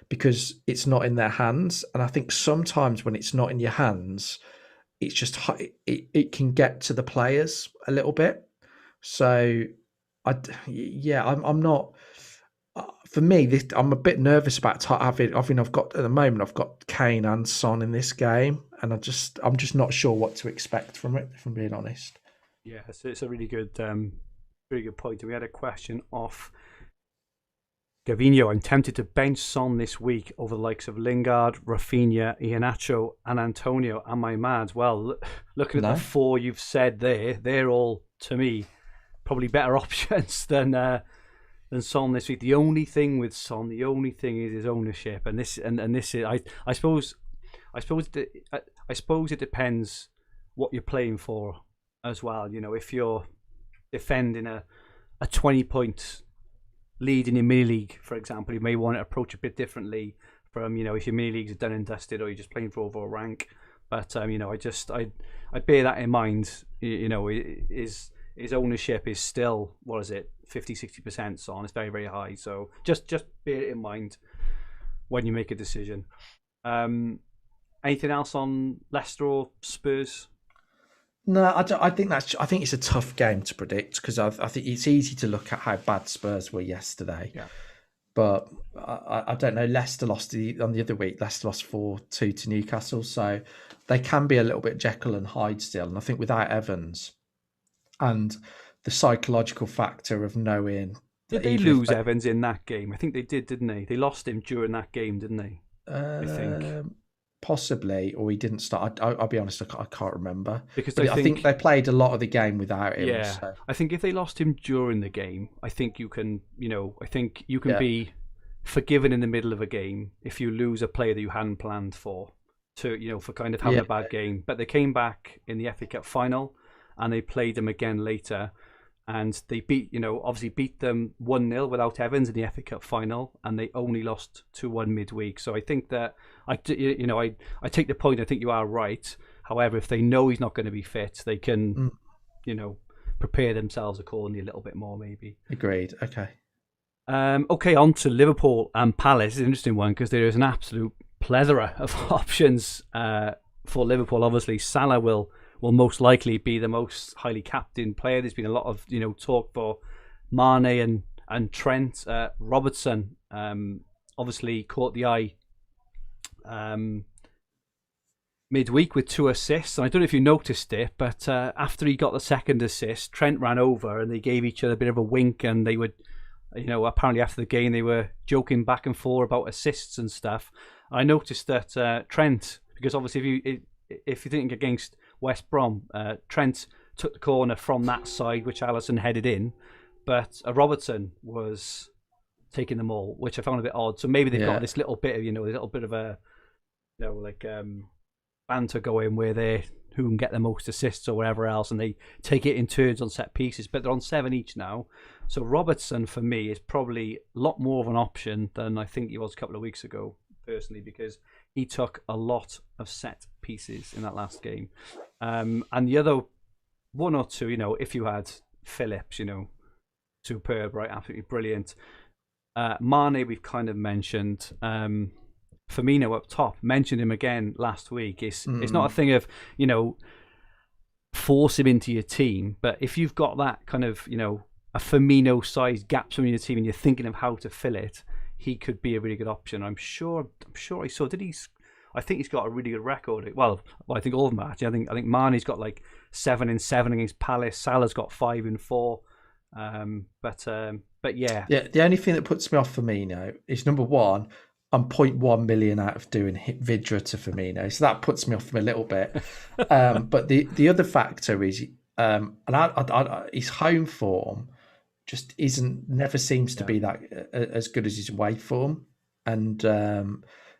because it's not in their hands. And I think sometimes when it's not in your hands, it's just it can get to the players a little bit. So I'm not. For me, I'm a bit nervous about having. I've got at the moment. I've got Kane and Son in this game, and I'm just not sure what to expect from it. If I'm being honest. Yeah, it's a really good point. We had a question off Gavinho. I'm tempted to bench Son this week over the likes of Lingard, Rafinha, Iheanacho, and Antonio. Am I mad? Well, looking at the 4 you've said there, they're all to me probably better options than Son this week. The only thing with Son, is his ownership, and this is. I suppose it depends what you're playing for as well. If you're defending a 20-point lead in your mini league, for example, you may want to approach a bit differently from if your mini leagues are done and dusted, or you're just playing for overall rank. But I bear that in mind. His ownership is still, 50-60% Son. It's very, very high. So just bear it in mind when you make a decision. Anything else on Leicester or Spurs? No, I think it's a tough game to predict because I think it's easy to look at how bad Spurs were yesterday. Yeah. But I don't know. Leicester lost on the other week. Leicester lost 4-2 to Newcastle, so they can be a little bit Jekyll and Hyde still. And I think without Evans and the psychological factor of knowing. Did they lose Evans in that game? I think they did, didn't they? They lost him during that game, didn't they? I think. Possibly, or he didn't start. I'll be honest, I can't remember. Because I think they played a lot of the game without him. Yeah, so. I think if they lost him during the game, I think you can, be forgiven in the middle of a game if you lose a player that you hadn't planned for kind of having a bad game. But they came back in the FA Cup final, and they played them again later. And they beat them 1-0 without Evans in the FA Cup final, and they only lost 2-1 midweek. So I think that I take the point. I think you are right. However, if they know he's not going to be fit, they can, prepare themselves accordingly a little bit more, maybe. Agreed. Okay. Okay, on to Liverpool and Palace. It's an interesting one because there is an absolute plethora of options for Liverpool. Obviously, Salah will most likely be the most highly captained player. There's been a lot of talk for Mane and Trent. Robertson obviously caught the eye midweek with 2 assists. And I don't know if you noticed it, but after he got the second assist, Trent ran over and they gave each other a bit of a wink, and they would, apparently after the game they were joking back and forth about assists and stuff. I noticed that Trent, because obviously if you think against West Brom, Trent took the corner from that side, which Alisson headed in, but Robertson was taking them all, which I found a bit odd. So maybe they've got this little bit of a banter going where they who can get the most assists or whatever else, and they take it in turns on set pieces. But they're on 7 each now, so Robertson for me is probably a lot more of an option than I think he was a couple of weeks ago, personally, because he took a lot of set pieces in that last game. And the other one or two, if you had Phillips, superb, right? Absolutely brilliant. Mane, we've kind of mentioned. Firmino up top, mentioned him again last week. It's not a thing of, force him into your team, but if you've got that kind of, a Firmino-sized gap in your team and you're thinking of how to fill it, he could be a really good option. I'm sure I saw. I think he's got a really good record. Well, I think all of them are. I think Mane's got like 7-7 against Palace. Salah's got 5-4. But yeah. Yeah. The only thing that puts me off Firmino is, number one, I'm 0.1 million out of doing Vidra to Firmino, so that puts me off him a little bit. But the other factor is, his home form just never seems to be that as good as his away form, and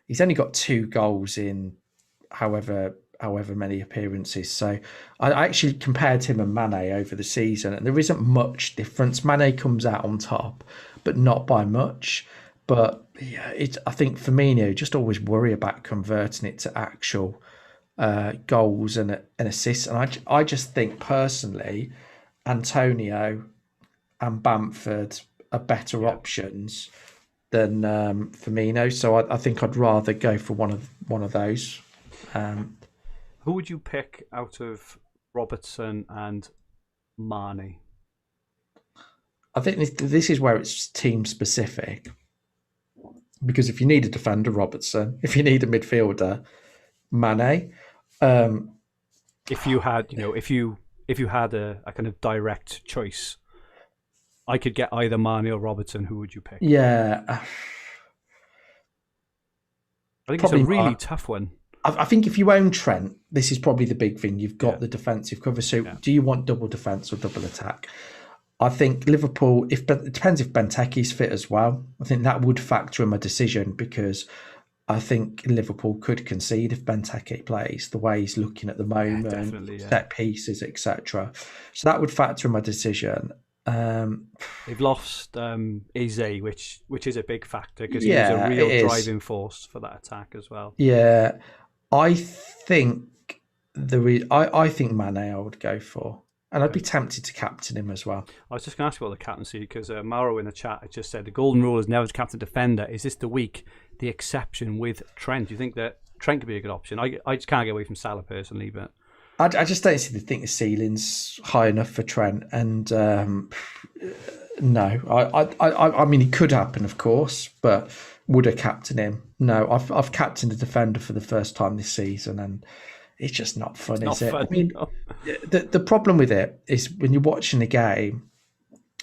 he's only got 2 goals in however many appearances. So I actually compared him and Mane over the season, and there isn't much difference. Mane comes out on top, but not by much. But yeah, I think Firmino just always worry about converting it to actual goals and assists. And I just think personally, Antonio and Bamford are better options than Firmino. So I think I'd rather go for one of those. Who would you pick out of Robertson and Mane? I think this is where it's team specific. Because if you need a defender, Robertson. If you need a midfielder, Mane. If you had, if you had a kind of direct choice, I could get either Mane or Robertson. Who would you pick? Yeah, I think it's a really tough one. I think if you own Trent, this is probably the big thing. You've got the defensive cover. So do you want double defence or double attack? I think Liverpool, it depends if Benteke's fit as well. I think that would factor in my decision, because I think Liverpool could concede if Benteke plays the way he's looking at the moment, set pieces, etc. So that would factor in my decision. They've lost Eze, which is a big factor, because he was a real driving force for that attack as well. Yeah, I think I think Mane I would go for. And I'd be tempted to captain him as well. I was just going to ask you about the captaincy, because Mauro in the chat had just said the golden rule is never to captain defender. Is this the week the exception with Trent? Do you think that Trent could be a good option? I just can't get away from Salah personally, but I just don't think the ceiling's high enough for Trent. And no, I mean, it could happen, of course, but would I captain him? No, I've captained a defender for the first time this season, and it's just not fun, It's not is it? fun, I mean, no. the problem with it is when you're watching the game,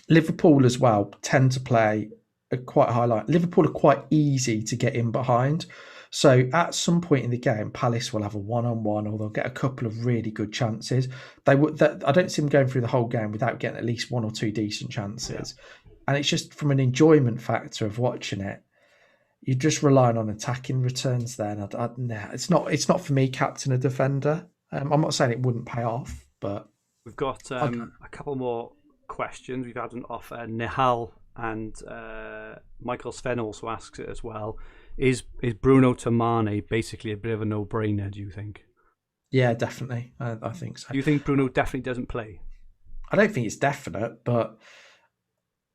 Liverpool as well tend to play a quite high line. Liverpool are quite easy to get in behind. So at some point in the game, Palace will have a one-on-one, or they'll get a couple of really good chances. I don't see them going through the whole game without getting at least one or two decent chances. Yeah. And it's just from an enjoyment factor of watching it, you're just relying on attacking returns there. And it's not for me, captain a defender. I'm not saying it wouldn't pay off, but we've got a couple more questions. We've had an off Nihal, and Michael Sven also asks it as well. Is Bruno to Mane basically a bit of a no-brainer, do you think? Yeah, definitely. I think so. Do you think Bruno definitely doesn't play? I don't think it's definite, but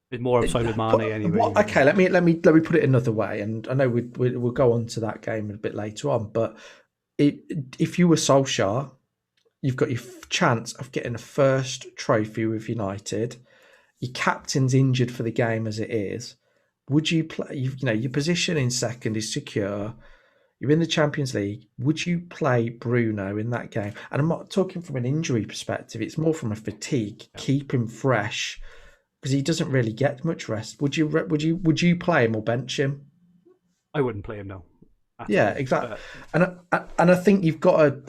it's more upside with Mane anyway. Okay, let me put it another way, and I know we'll go on to that game a bit later on, but if you were Solskjaer, you've got your chance of getting a first trophy with United. Your captain's injured for the game as it is. Would you play? Your position in second is secure. You're in the Champions League. Would you play Bruno in that game? And I'm not talking from an injury perspective. It's more from a fatigue. Keep him fresh because he doesn't really get much rest. Would you play him or bench him? I wouldn't play him, no. Yeah, exactly. And I think you've got to.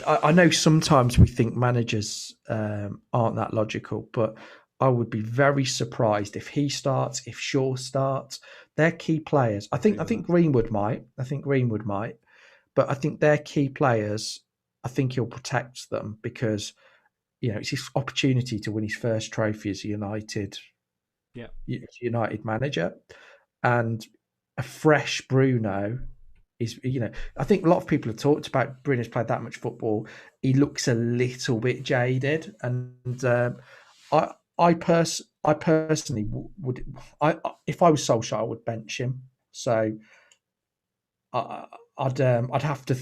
I know sometimes we think managers aren't that logical, but I would be very surprised if he starts, if Shaw starts. They're key players. I think Greenwood might. But I think they're key players. I think he'll protect them because it's his opportunity to win his first trophy as a United manager, and a fresh Bruno is. I think a lot of people have talked about Bruno's played that much football. He looks a little bit jaded, and I personally would. If I was Solskjaer, I would bench him. So I'd have to,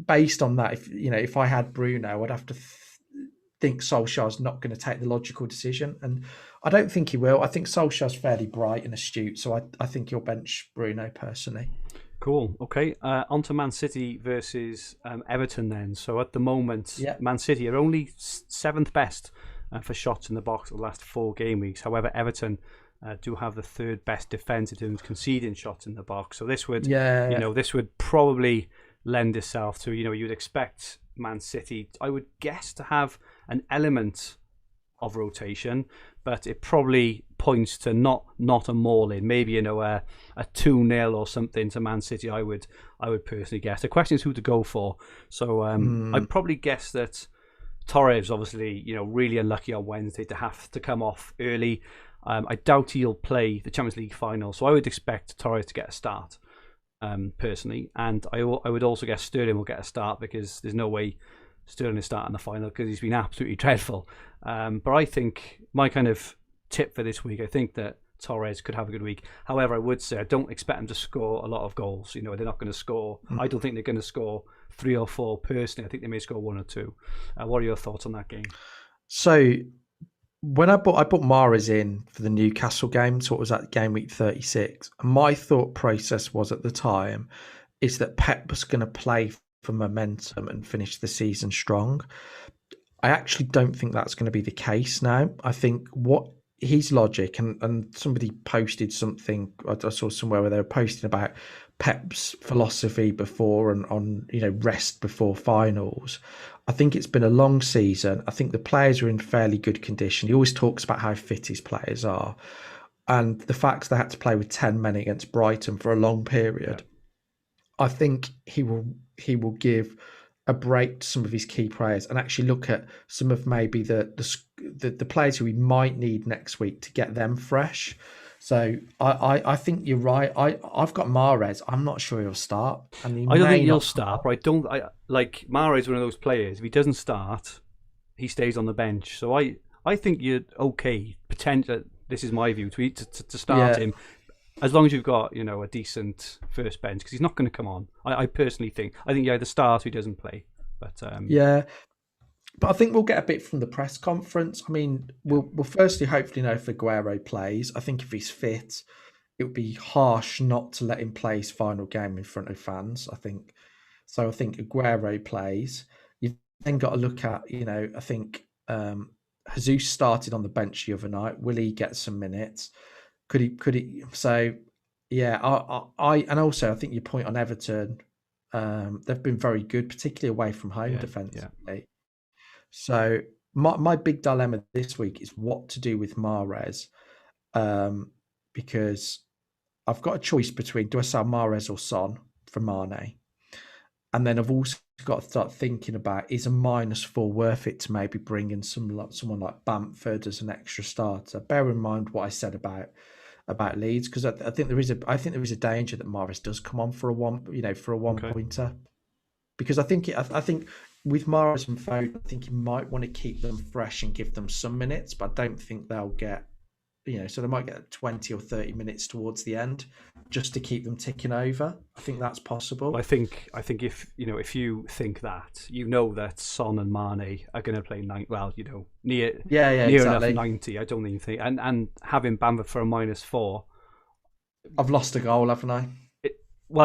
based on that. If I had Bruno, I'd have to think Solskjaer's not going to take the logical decision, and I don't think he will. I think Solskjaer's fairly bright and astute, so I think he'll bench Bruno personally. Cool. Okay. On to Man City versus Everton then. So at the moment, Man City are only 7th best for shots in the box of the last 4 game weeks. However, Everton do have the 3rd best defence in terms of conceding shots in the box. So this would, this would probably lend itself to, you'd expect Man City, I would guess, to have an element of rotation, but it probably points to not a maul-in, maybe a 2-0 or something to Man City. I would personally guess. The question is who to go for. So I'd probably guess that Torres, obviously, really unlucky on Wednesday to have to come off early. I doubt he'll play the Champions League final, so I would expect Torres to get a start, personally. And I would also guess Sterling will get a start because there's no way Sterling is starting the final because he's been absolutely dreadful. But I think my kind of tip for this week, I think that Torres could have a good week. However, I would say I don't expect him to score a lot of goals. They're not going to score. I don't think they're going to score 3 or 4 personally. I think they may score 1 or 2. What are your thoughts on that game? So when I put Mahrez in for the Newcastle game, so it was at game week 36, my thought process was at the time is that Pep was going to play for momentum and finish the season strong. I actually don't think that's going to be the case now. I think what his logic, and somebody posted something, I saw somewhere where they were posting about Pep's philosophy before and on rest before finals. I think it's been a long season. I think the players are in fairly good condition. He always talks about how fit his players are, and the fact they had to play with 10 men against Brighton for a long period. I think he will give a break to some of his key players and actually look at some of maybe the players who we might need next week to get them fresh. So I think you're right. I've got Mahrez. I'm not sure he'll start. And I don't think he'll start, but like Mahrez, one of those players. If he doesn't start, he stays on the bench. So I think you're okay. Potential. This is my view to start him. As long as you've got, a decent first bench, because he's not going to come on. I personally think. I think he either starts or he doesn't play. But but I think we'll get a bit from the press conference. I mean, we'll firstly hopefully know if Aguero plays. I think if he's fit, it would be harsh not to let him play his final game in front of fans. I think So I think Aguero plays. You've then got to look at, I think Jesus started on the bench the other night. Will he get some minutes? Could he? So yeah, and also I think your point on Everton, they've been very good, particularly away from home defensively. Yeah. So my big dilemma this week is what to do with Mahrez, because I've got a choice between, do I sell Mahrez or Son for Mane? And then I've also got to start thinking about, is a -4 worth it to maybe bring in someone like Bamford as an extra starter? Bear in mind what I said about Leeds, because I think there is a danger that Mahrez does come on for a one pointer, because I think with Mahrez and Foden, I think you might want to keep them fresh and give them some minutes, but I don't think they'll get, so they might get 20 or 30 minutes towards the end just to keep them ticking over. I think that's possible. I think if you think that, that Son and Mane are going to play near exactly. enough 90. I don't even think, and having Bamford for a -4. I've lost a goal, haven't I?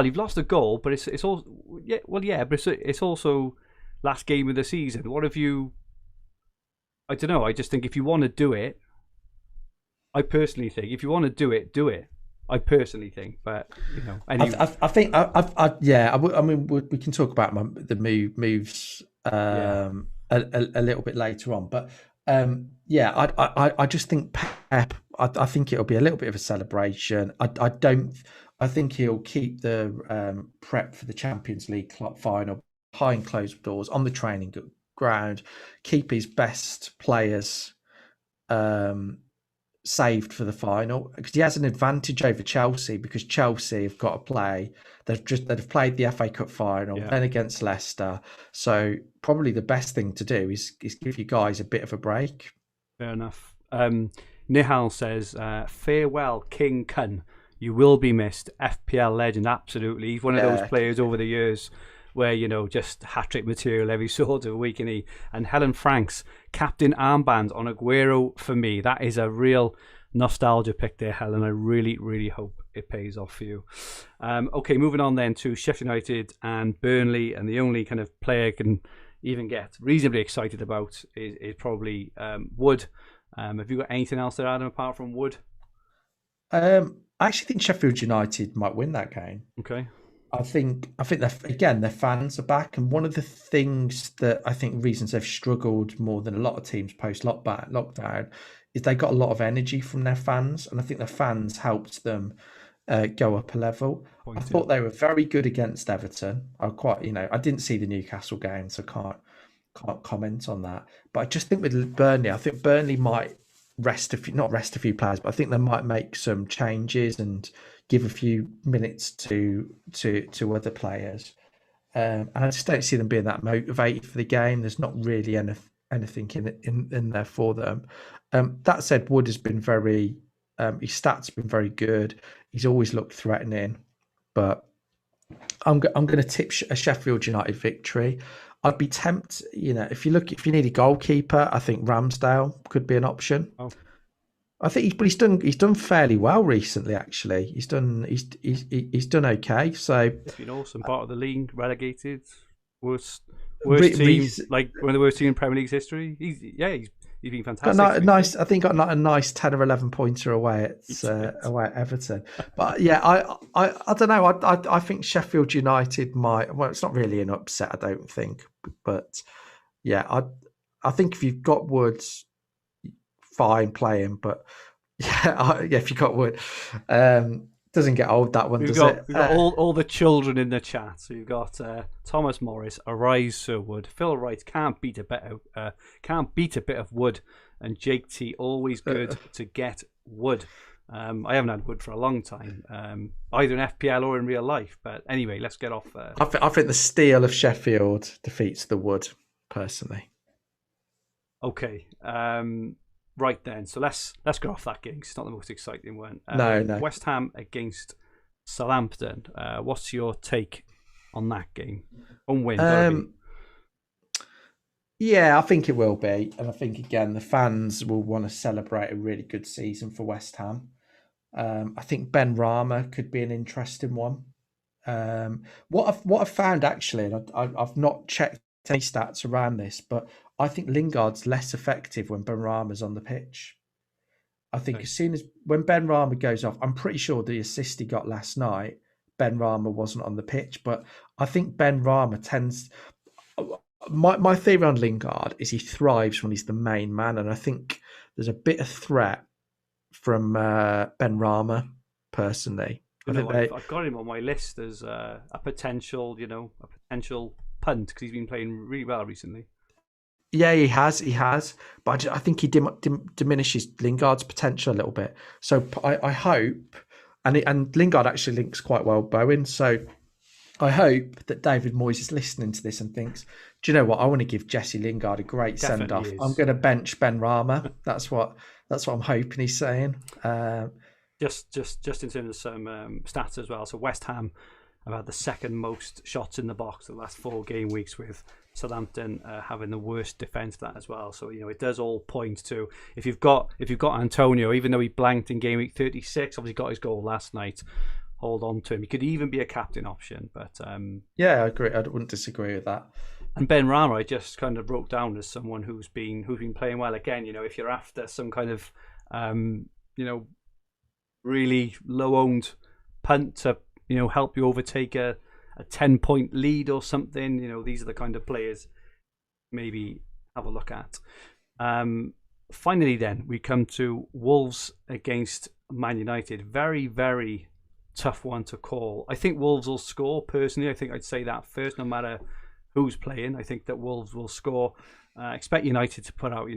You've lost a goal, but it's also but it's also last game of the season. What have you? I don't know. I just think if you want to do it, I personally think if you want to do it, do it. I personally think, but anyway. I think I mean, we can talk about the moves a little bit later on, but I just think Pep. I think it'll be a little bit of a celebration. I think he'll keep the prep for the Champions League final behind closed doors on the training ground. Keep his best players saved for the final, because he has an advantage over Chelsea, because Chelsea have got to play. They've played the FA Cup final, then against Leicester. So probably the best thing to do is give you guys a bit of a break. Fair enough. Nihal says, farewell, King Kun. You will be missed. FPL legend, absolutely. He's one of those players over the years where, just hat-trick material every sort of week. And Helen Franks, captain armband on Aguero for me. That is a real nostalgia pick there, Helen. I really, really hope it pays off for you. Okay, moving on then to Sheffield United and Burnley. And the only kind of player I can even get reasonably excited about is probably Wood. Have you got anything else there, Adam, apart from Wood? I actually think Sheffield United might win that game. Okay. I think their fans are back, and one of the things that I think reasons they've struggled more than a lot of teams post lockdown is they got a lot of energy from their fans, and I think their fans helped them go up a level. I thought they were very good against Everton. I didn't see the Newcastle game, so can't comment on that. But I just think with Burnley, I think Burnley might not rest a few players, but I think they might make some changes and give a few minutes to other players. And I just don't see them being that motivated for the game. There's not really anything in there for them. That said, Wood has been very, his stats have been very good. He's always looked threatening, but I'm going to tip a Sheffield United victory. I'd be tempted, if you need a goalkeeper, I think Ramsdale could be an option. Oh. I think he's done fairly well recently. Actually, he's done okay. So it's been awesome. Part of the league, relegated, worst team, like one of the worst teams in Premier League's history. He's been fantastic. I think got a nice 10 or 11 pointer away at Everton. But yeah, I don't know. I think Sheffield United might. Well, it's not really an upset, I don't think. But yeah, I think if you've got Woods, fine, play him. But if you got Wood, doesn't get old, that one, we've got all the children in the chat. So you've got Thomas Morris, Arise Sir Wood, Phil Wright, can't beat a bit of Wood, and Jake T, always good to get Wood. I haven't had Wood for a long time, either in FPL or in real life. But anyway, let's get off. I think the Steel of Sheffield defeats the Wood, personally. Okay. Right then, so let's go off that game. It's not the most exciting one. No. West Ham against Southampton. What's your take on that game? On win? Yeah, I think it will be, and I think again the fans will want to celebrate a really good season for West Ham. I think Ben Rama could be an interesting one. What I've found actually, and I've not checked any stats around this, but I think Lingard's less effective when Benrahma's on the pitch. I think as soon as when Benrahma goes off, I'm pretty sure the assist he got last night, Benrahma wasn't on the pitch, but I think Benrahma tends. My theory on Lingard is he thrives when he's the main man, and I think there's a bit of threat from Benrahma personally. I've got him on my list as a potential punt because he's been playing really well recently. Yeah, he has. But I think he diminishes Lingard's potential a little bit. So I hope, and Lingard actually links quite well with Bowen. So I hope that David Moyes is listening to this and thinks, do you know what? I want to give Jesse Lingard a great send off. I'm going to bench Benrahma. That's what I'm hoping he's saying. Just in terms of some stats as well. So West Ham have had the second most shots in the box the last 4 game weeks, with Southampton having the worst defence for that as well. So it does all point to if you've got Antonio, even though he blanked in game week 36, obviously got his goal last night. Hold on to him. He could even be a captain option, but yeah, I agree. I wouldn't disagree with that. And Benrahma, I just kind of wrote down as someone who's been playing well again. If you're after some kind of really low-owned punt to help you overtake a 10-point lead or something, these are the kind of players maybe have a look at. Finally, then we come to Wolves against Man United. Very, very tough one to call. I think Wolves will score. Personally, I think I'd say that first, no matter who's playing. I think that Wolves will score. Expect United to put out,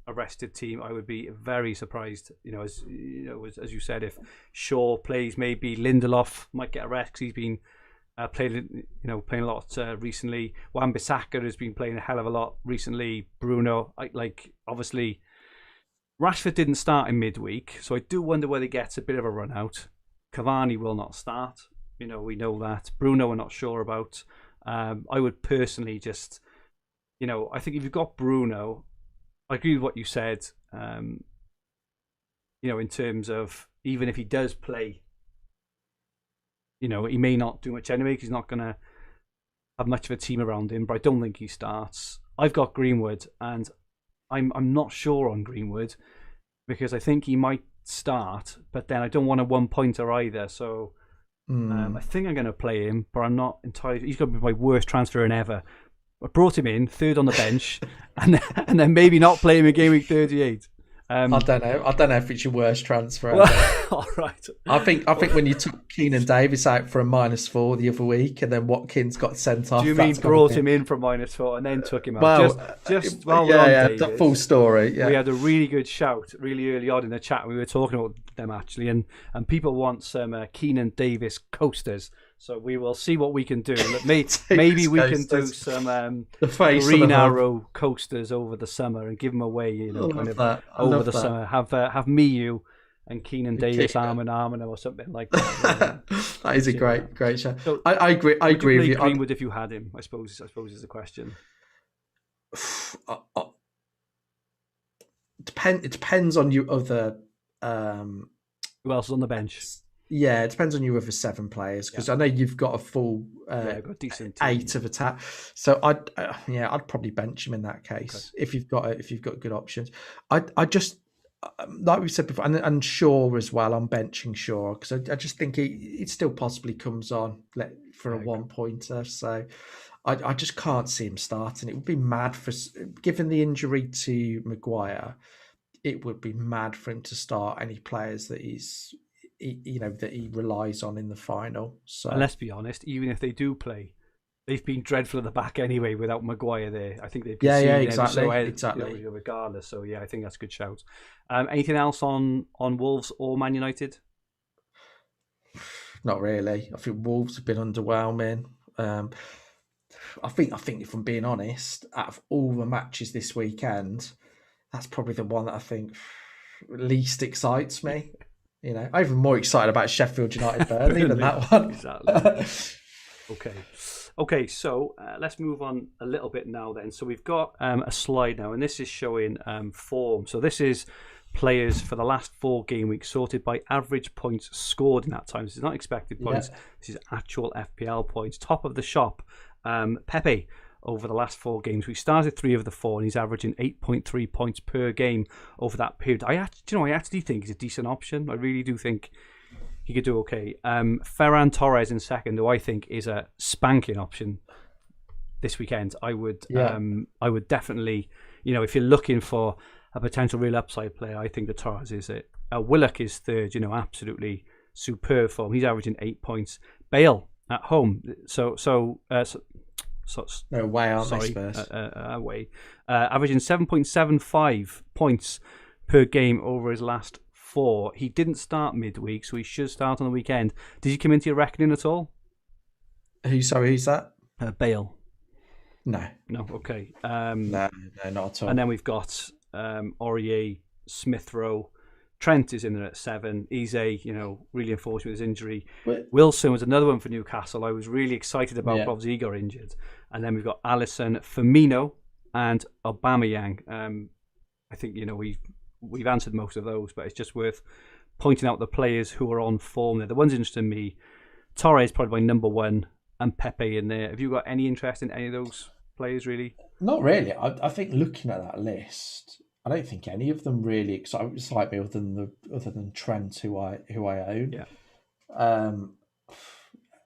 a rested team. I would be very surprised, as you said, if Shaw plays. Maybe Lindelof might get a rest because he's been playing a lot recently. Wan-Bissaka has been playing a hell of a lot recently. Bruno, obviously, Rashford didn't start in midweek, so I do wonder whether he gets a bit of a run out. Cavani will not start. We know that. Bruno, we're not sure about. I would personally just, I think if you've got Bruno, I agree with what you said, in terms of even if he does play, he may not do much anyway because he's not going to have much of a team around him, but I don't think he starts. I've got Greenwood, and I'm not sure on Greenwood because I think he might start, but then I don't want a one-pointer either, so I think I'm going to play him, but I'm not entirely. He's going to be my worst transfer in ever. I brought him in third on the bench, and then maybe not play him in game week 38. I don't know if it's your worst transfer. All right. I think when you took Keenan Davis out for a -4 the other week, and then Watkins got sent off. Do you mean brought him in for -4 and then took him out? Well, David, full story. Yeah. We had a really good shout really early on in the chat. We were talking about them actually, and people want some Keenan Davis coasters. So we will see what we can do. Maybe we can do some Green Arrow coasters over the summer and give them away. Over the summer. Have me, you, and Keenan Davis arm in arm or something like that. That is a great show. So, I agree. I agree with you. Greenwood, if you had him, I suppose is the question. It depends on your other. Who else is on the bench? Yeah, it depends on your other 7 players because I know you've got a full got a decent 8 of attack. So I'd probably bench him in that case if you've got good options. I just like we said before, and Shaw as well. I'm benching Shaw because I just think it still possibly comes on for a one-pointer. So I just can't see him starting. It would be mad given the injury to Maguire. It would be mad for him to start any players that that he relies on in the final. So, and let's be honest, even if they do play, they've been dreadful at the back anyway without Maguire there. I think they've been exactly regardless. So I think that's a good shout. Anything else on Wolves or Man United? Not really. I think Wolves have been underwhelming. I think if I'm being honest, out of all the matches this weekend, that's probably the one that I think least excites me. I'm even more excited about Sheffield United Burnley than that one. Exactly. Okay. So let's move on a little bit now then. So we've got a slide now, and this is showing form. So this is players for the last 4 game weeks sorted by average points scored in that time. This is not expected points. This is actual FPL points. Top of the shop, Pepe. Over the last 4 games, we started 3 of the 4, and he's averaging 8.3 points per game over that period. I actually think he's a decent option. I really do think he could do okay. Ferran Torres in second, who I think is a spanking option this weekend. I would definitely, if you're looking for a potential real upside player, I think that Torres is it. Willock is third. Absolutely superb form. He's averaging 8 points. Bale at home. No way, aren't they, Spurs? Away. Averaging 7.75 points per game over his last 4. He didn't start midweek, so he should start on the weekend. Did you come into your reckoning at all? Who's that? Bale. No, okay. No, not at all. And then we've got Aurier, Smith Rowe. Trent is in there at 7. He's really unfortunate with his injury. Wilson was another one for Newcastle. I was really excited about, but obviously he got injured. And then we've got Alisson, Firmino, and Aubameyang. I think we've answered most of those, but it's just worth pointing out the players who are on form there. The ones interested in me, Torres probably my number 1, and Pepe in there. Have you got any interest in any of those players, really? Not really. I think looking at that list, I don't think any of them really excite me other than Trent, who I own. Yeah.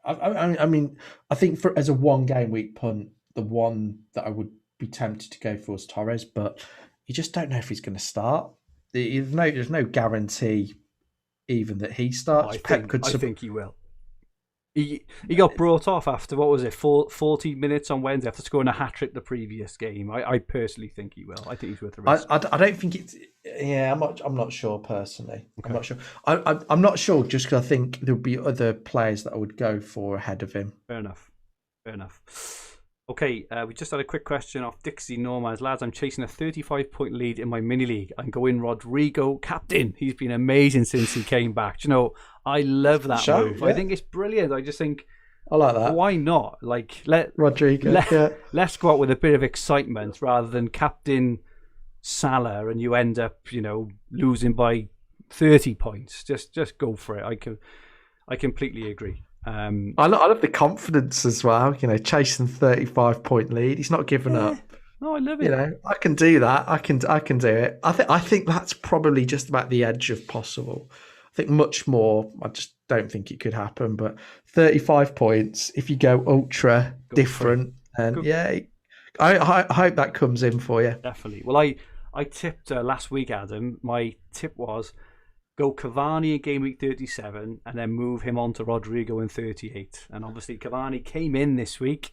I mean, I think as a 1 game week punt, the one that I would be tempted to go for is Torres, but you just don't know if he's going to start. There's no guarantee even that he starts. I think he will. He got brought off after, 40 minutes on Wednesday after scoring a hat-trick the previous game. I personally think he will. I think he's worth the risk. I don't think it's... Yeah, I'm not sure personally. Okay. I'm not sure. I'm not sure just because I think there'll be other players that I would go for ahead of him. Fair enough. Okay, we just had a quick question off Dixie Norman's. Lads, I'm chasing a 35-point lead in my mini-league. I'm going Rodrigo captain. He's been amazing since he came back. I love that move. Yeah. I think it's brilliant. I just think... I like that. Why not? Let Rodrigo. Let's go out with a bit of excitement rather than captain Salah and you end up, losing by 30 points. Just go for it. I completely agree. I love the confidence as well. Chasing 35-point lead. He's not giving up. No, I love it. I can do that. I can do it. I think that's probably just about the edge of possible. I think much more. I just don't think it could happen. But 35 points. If you go ultra different, and I hope that comes in for you. Definitely. Well, I tipped last week, Adam. My tip was go Cavani in game week 37 and then move him on to Rodrigo in 38. And obviously Cavani came in this week.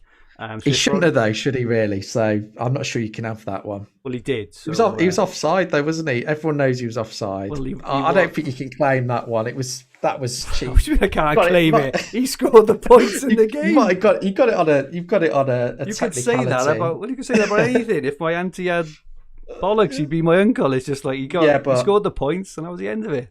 He shouldn't have though, should he really? So I'm not sure you can have that one. Well, he did. So, he was offside though, wasn't he? Everyone knows he was offside. Well, I don't think you can claim that one. That was cheap. I can't claim it. He scored the points in the game. You got it on a. You've got it on a. You could say that about. Well, you could say that about anything. If my auntie had bollocks, he'd be my uncle. It's just like he scored the points, and that was the end of it.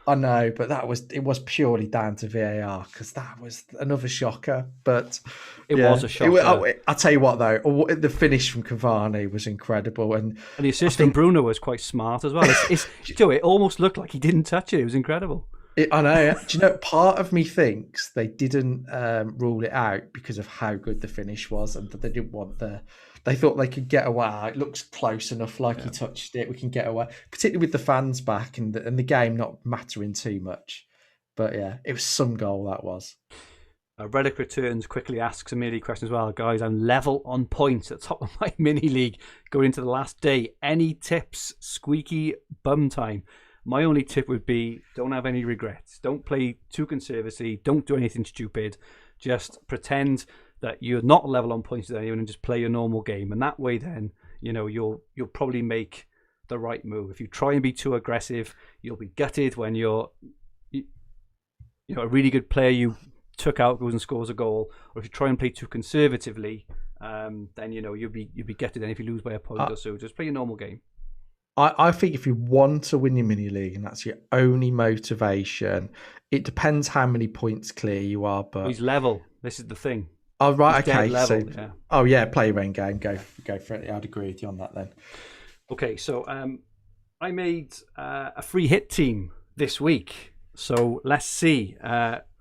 I know, but it was purely down to VAR because that was another shocker. But it was a shocker. I'll tell you what, though, the finish from Cavani was incredible, and the assist from Bruno was quite smart as well. It almost looked like he didn't touch it. It was incredible. I know. Do you know? Part of me thinks they didn't rule it out because of how good the finish was, and that they didn't want They thought they could get away. It looks close enough, like he touched it. We can get away, particularly with the fans back and the game not mattering too much. But yeah, it was some goal that was. Relic Returns quickly asks a mini question as well. Guys, I'm level on points at the top of my mini league going into the last day. Any tips? Squeaky bum time. My only tip would be don't have any regrets. Don't play too conservatively. Don't do anything stupid. Just pretend that you're not level on points with anyone and just play your normal game. And that way then, you'll probably make the right move. If you try and be too aggressive, you'll be gutted when you're a really good player you took out, goes and scores a goal. Or if you try and play too conservatively, then you'll be gutted then if you lose by a point or so. Just play your normal game. I think if you want to win your mini league and that's your only motivation, it depends how many points clear you are. But he's level. This is the thing. Oh right, okay. Level, play your own game. Go for it. I'd agree with you on that then. Okay, so I made a free hit team this week, so let's see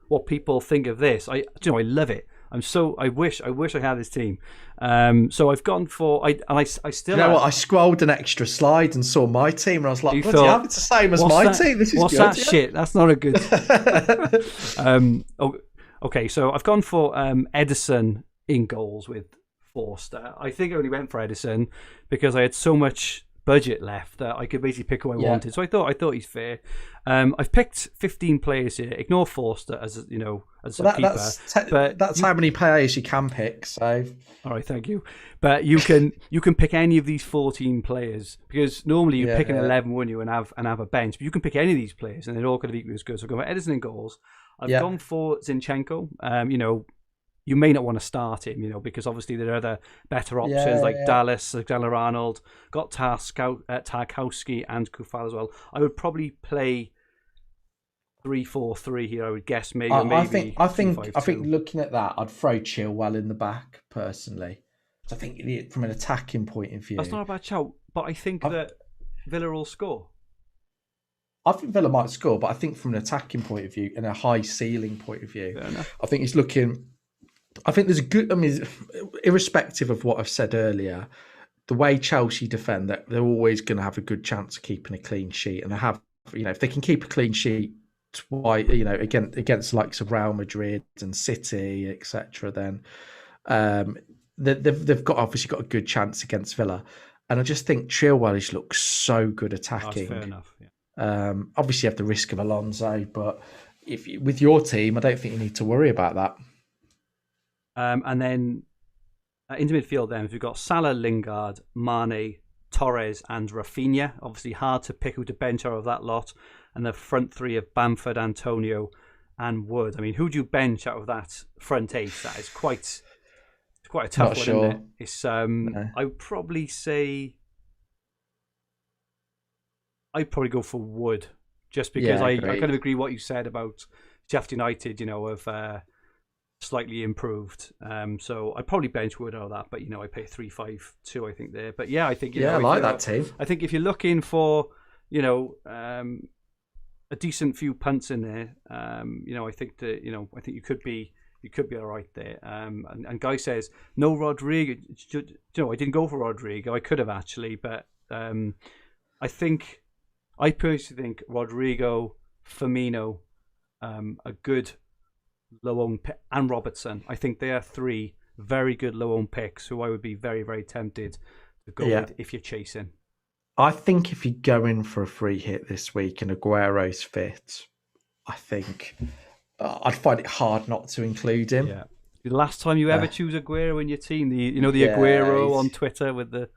what people think of this. I love it. I wish I had this team. So I've gone for I still. You know what? I scrolled an extra slide and saw my team, and I was like, "Bloody hell, it's the same as my team. This is what's good." What's that shit? That's not a good. Okay, so I've gone for Ederson in goals with Forster. I think I only went for Ederson because I had so much budget left that I could basically pick who I wanted. So I thought he's fair. I've picked 15 players here. Ignore Forster as a keeper. But that's how many players you can pick. So all right, thank you. But you can pick any of these 14 players because normally you pick an 11, wouldn't you, and have a bench. But you can pick any of these players and they're all going to be equally as good. So I've gone for Ederson in goals. I've gone for Zinchenko. You may not want to start him, because obviously there are other better options like Dallas, Alexander-Arnold, got Tarkowski and Kufal as well. I would probably play 3-4-3 here. I would guess maybe. I think looking at that, I'd throw Chilwell in the back personally. I think from an attacking point of view, that's not a bad shout. But I think that Villa will score. I think Villa might score, but I think from an attacking point of view and a high ceiling point of view, I think he's looking. I think there's a good. I mean, irrespective of what I've said earlier, the way Chelsea defend, that they're always going to have a good chance of keeping a clean sheet, and they have. If they can keep a clean sheet twice, against the likes of Real Madrid and City, etc., then they've obviously got a good chance against Villa. And I just think Chilwell looks so good attacking. That's fair enough. Yeah. Obviously, you have the risk of Alonso, but with your team, I don't think you need to worry about that. And then into midfield, then we've got Salah, Lingard, Mane, Torres, and Rafinha. Obviously, hard to pick who to bench out of that lot. And the front three of Bamford, Antonio, and Wood. I mean, who do you bench out of that front eight? That is quite a tough one, isn't it? It's no. I would probably say I'd probably go for Wood, just because I kind of agree what you said about Sheffield United. Of slightly improved. So I'd probably bench Wood out of that, but I pay 3-5-2, I think there. But yeah, I think I like that team. I think if you're looking for a decent few punts in there, I think that I think you could be all right there. And Guy says no Rodrigo. I didn't go for Rodrigo. I could have actually, but I personally think Rodrigo, Firmino, a good low-owned pick, and Robertson. I think they are three very good low-owned picks who I would be very, very tempted to go with if you're chasing. I think if you go in for a free hit this week and Aguero's fit, I think I'd find it hard not to include him. Yeah. The last time you ever choose Aguero in your team, the Aguero on Twitter with the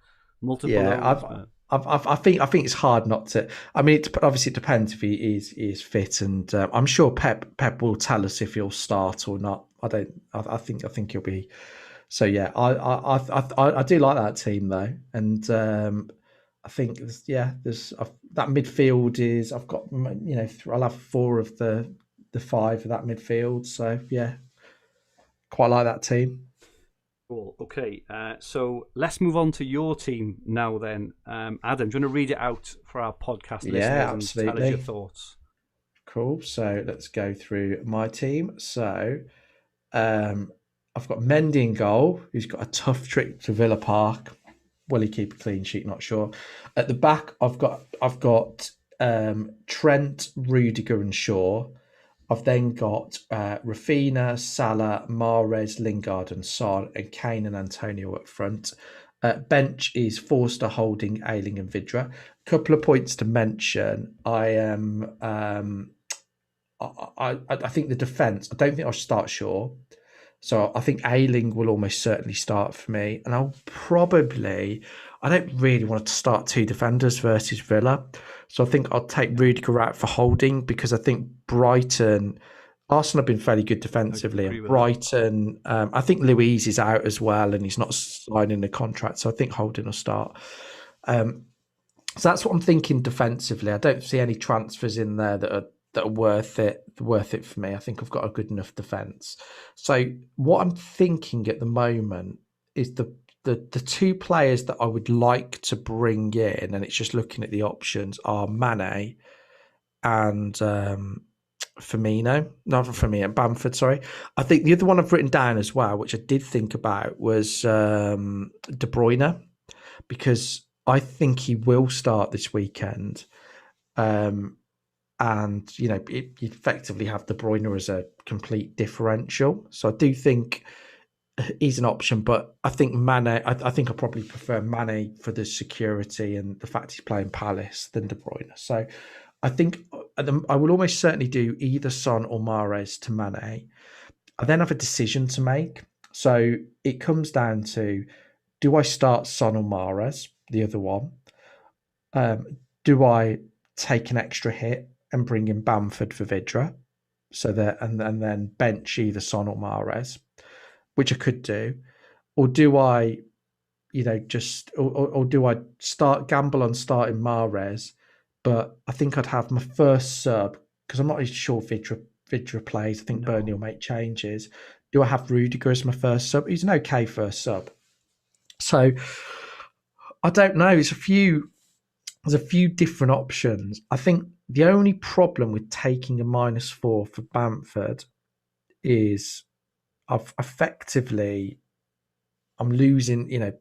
multiple. Yeah, I think it's hard not to. I mean, obviously it depends if he is fit, and I'm sure Pep will tell us if he'll start or not. I think he'll be. So yeah, I do like that team though, and I think there's that midfield is. I've got I'll have 4 of the 5 of that midfield. So yeah, quite like that team. Cool. Okay, so let's move on to your team now then. Adam, do you want to read it out for our podcast listeners absolutely. And tell us your thoughts? Cool. So let's go through my team. So I've got Mendy in goal, who's got a tough trip to Villa Park. Will he keep a clean sheet? Not sure. At the back, I've got Trent, Rudiger and Shaw. I've then got Rafinha, Salah, Mahrez, Lingard and Son, and Kane and Antonio up front. Bench is Forster, Holding, Ayling and Vidra. A couple of points to mention. I think the defence, I don't think I'll start Shaw. So I think Ayling will almost certainly start for me. And I don't really want to start 2 defenders versus Villa. So I think I'll take Rudiger out for Holding, because I think Arsenal have been fairly good defensively. And Brighton, I think Luiz is out as well and he's not signing the contract. So I think Holding will start. So that's what I'm thinking defensively. I don't see any transfers in there that are worth it for me. I think I've got a good enough defence. So what I'm thinking at the moment is the the two players that I would like to bring in, and it's just looking at the options, are Mane and Firmino. Not Firmino, Bamford, sorry. I think the other one I've written down as well, which I did think about, was De Bruyne, because I think he will start this weekend. And, you effectively have De Bruyne as a complete differential. So I do think he's an option, but I think Mane, I think I probably prefer Mane for the security and the fact he's playing Palace than De Bruyne. So I think I will almost certainly do either Son or Mahrez to Mane. I then have a decision to make. So it comes down to, do I start Son or Mahrez, the other one? Do I take an extra hit and bring in Bamford for Vidra, so that and then bench either Son or Mahrez, which I could do, or do I, or do I gamble on starting Mahrez? But I think I'd have my first sub, because I'm not even sure Vidra plays. I think Burnley will make changes. Do I have Rudiger as my first sub? He's an okay first sub. So I don't know. There's a few different options. I think the only problem with taking a -4 for Bamford is I'm losing,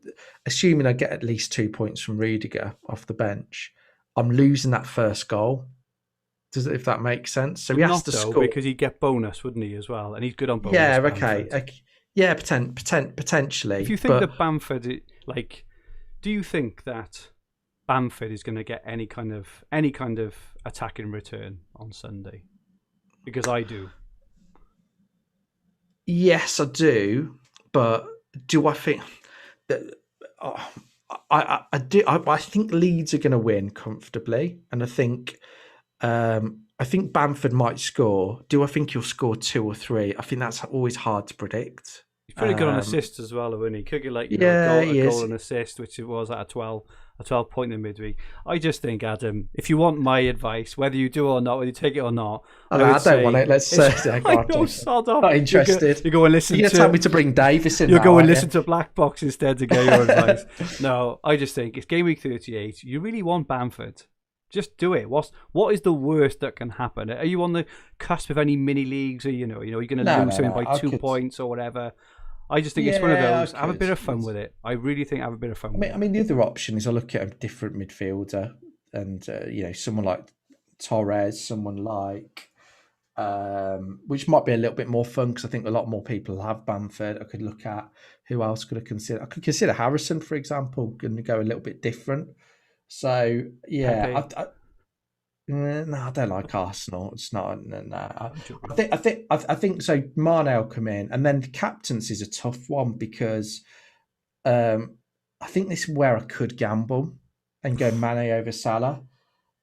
assuming I get at least 2 points from Rudiger off the bench, I'm losing that first goal. If that makes sense. So he has to score. Because he'd get bonus, wouldn't he, as well? And he's good on bonus. Yeah, okay. Yeah, potentially. If you think that Bamford, do you think that Bamford is going to get any kind of attack in return on Sunday? Because I do. Yes, I do. But do I think that? I do. I think Leeds are going to win comfortably, and I think Bamford might score. Do I think he'll score 2 or 3? I think that's always hard to predict. He's pretty good on assists as well, isn't he? Could get a goal and assist, which it was at a 12 point in midweek. I just think, Adam, if you want my advice, whether you do or not, whether you take it or not, I don't want it. Let's say not interested. You go and listen. You're going to tell me to bring Davis in. You'll go and listen to Black Box instead to get your advice. No, I just think it's game week 38. You really want Bamford. Just do it. What is the worst that can happen? Are you on the cusp of any mini leagues, or you're going to lose something by 2 points or whatever? I just think it's one of those. Have a bit of fun with it. I really think have a bit of fun. I mean, the other option is I look at a different midfielder, and someone like Torres, someone like, which might be a little bit more fun because I think a lot more people have Bamford. I could look at who else could I consider. I could consider Harrison, for example, going to go a little bit different. So yeah, no, I don't like Arsenal. It's not. No. I think so. Mane will come in, and then the captaincy is a tough one because I think this is where I could gamble and go Mane over Salah.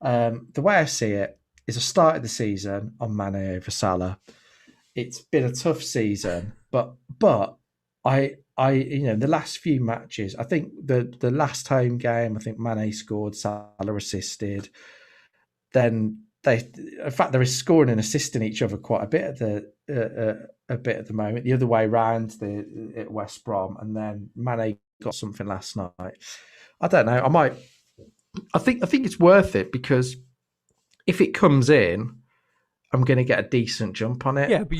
The way I see it is, I started the season on Mane over Salah. It's been a tough season, but I the last few matches, I think the last home game, I think Mane scored, Salah assisted. Then they're scoring and assisting each other quite a bit at the moment. The other way round at West Brom, and then Mane got something last night. I don't know. I think it's worth it, because if it comes in, I'm going to get a decent jump on it. Yeah, but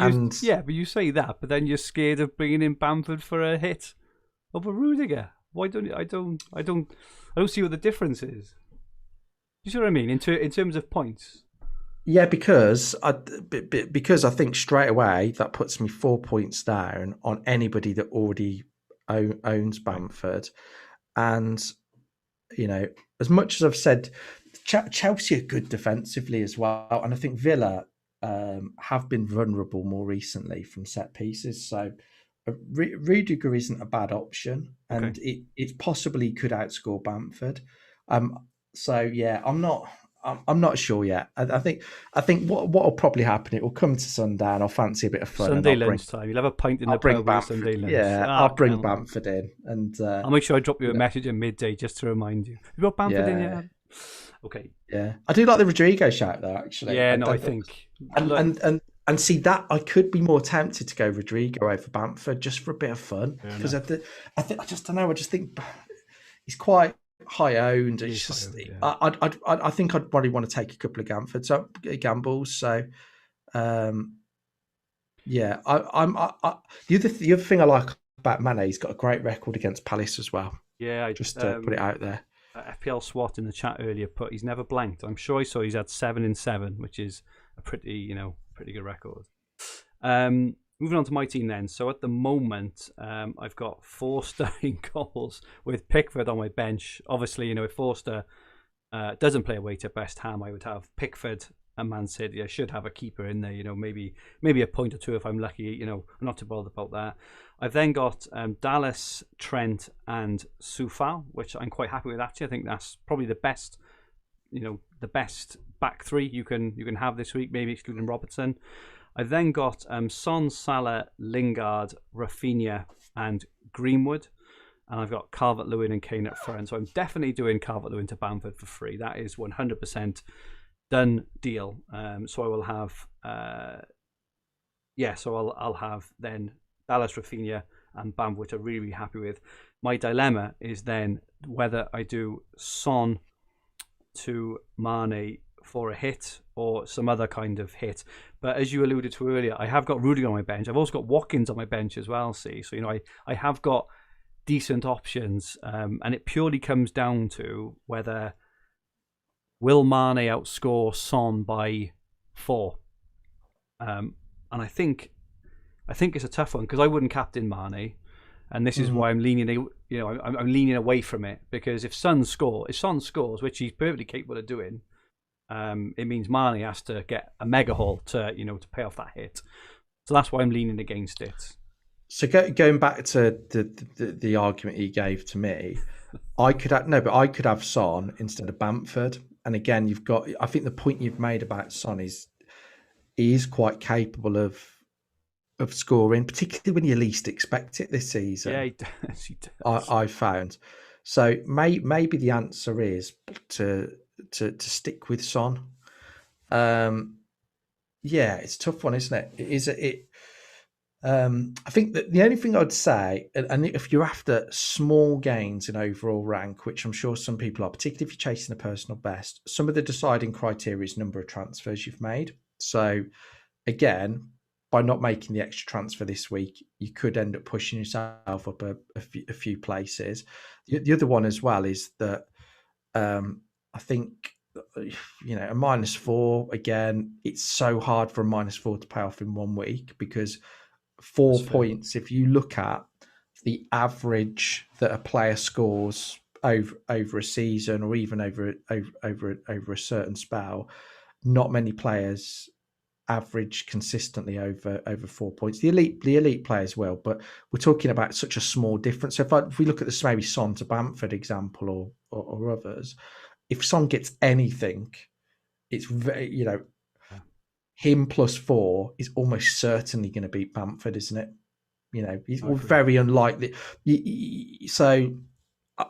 you say that, but then you're scared of bringing in Bamford for a hit over Rudiger. Why don't you? I don't see what the difference is. You see what I mean in terms of points? Yeah, because I think straight away that puts me 4 points down on anybody that already owns Bamford, and as much as I've said, Chelsea are good defensively as well, and I think Villa have been vulnerable more recently from set pieces. So Rudiger isn't a bad option, and it possibly could outscore Bamford. So yeah, I'm not sure yet. I think what will probably happen, it will come to sundown. I'll fancy a bit of fun. Sunday lunchtime. You'll have a pint in the pub on Sunday lunch. Yeah, I'll bring Bamford in, and I'll make sure I drop you a message at midday just to remind you. You got Bamford in yet? Okay. Yeah, I do like the Rodrigo shout though. Actually, yeah, I think. And And see that I could be more tempted to go Rodrigo over Bamford just for a bit of fun because I just don't know. I just think he's quite high owned. It's just I think I'd probably want to take a couple of gambles. So yeah, the other thing I like about Mane, he's got a great record against Palace as well. Yeah, just to put it out there. FPL SWAT in the chat earlier put he's never blanked. I'm sure I saw he's had 7 in 7, which is a pretty good record. Moving on to my team then. So at the moment, I've got Forster in goals with Pickford on my bench. Obviously, if Forster doesn't play away to West Ham, I would have Pickford and Man City. I should have a keeper in there, maybe a point or two if I'm lucky. I'm not too bothered about that. I've then got Dallas, Trent, and Soufal, which I'm quite happy with. Actually, I think that's probably the best, the best back three you can have this week, maybe excluding Robertson. I've then got Son, Salah, Lingard, Rafinha, and Greenwood. And I've got Calvert-Lewin and Kane at front. So I'm definitely doing Calvert-Lewin to Bamford for free. That is 100% done deal. So I will have, so I'll have then Dallas, Rafinha, and Bamford, which I'm really, really happy with. My dilemma is then whether I do Son to Mane for a hit or some other kind of hit. But as you alluded to earlier, I have got Rudiger on my bench. I've also got Watkins on my bench as well, see. So, I have got decent options. And it purely comes down to whether will Mane outscore Son by 4? And I think it's a tough one because I wouldn't captain Mane. And this is why I'm leaning, I'm leaning away from it, because if Son scores, which he's perfectly capable of doing, it means Mane has to get a mega haul to pay off that hit. So that's why I'm leaning against it. So going back to the argument he gave to me, I could have Son instead of Bamford. And again, I think the point you've made about Son is he is quite capable of scoring, particularly when you least expect it this season. Yeah, he does. I found. So maybe the answer is to stick with Son. It's a tough one, isn't it? I think that the only thing I'd say, and if you're after small gains in overall rank, which I'm sure some people are, particularly if you're chasing a personal best, some of the deciding criteria is number of transfers you've made. So again, by not making the extra transfer this week, you could end up pushing yourself up a few places. The other one as well is that I think, a -4, again, it's so hard for a -4 to pay off in 1 week, because 4 points, if you look at the average that a player scores over a season or even over a certain spell, not many players average consistently over 4 points. The elite players will, but we're talking about such a small difference. So if we look at this maybe Son to Bamford example or others, if Son gets anything, it's very, him +4 is almost certainly going to beat Bamford, isn't it? He's very unlikely. So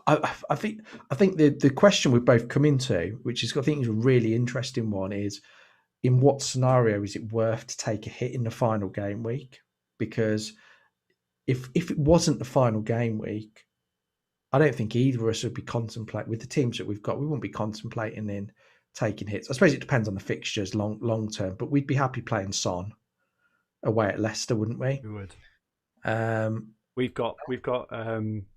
I think the question we've both come into, which is I think is a really interesting one, is in what scenario is it worth to take a hit in the final game week? Because if it wasn't the final game week, I don't think either of us would be contemplating, with the teams that we've got, we wouldn't be contemplating in taking hits. I suppose it depends on the fixtures long term, but we'd be happy playing Son away at Leicester, wouldn't we? We would. We've got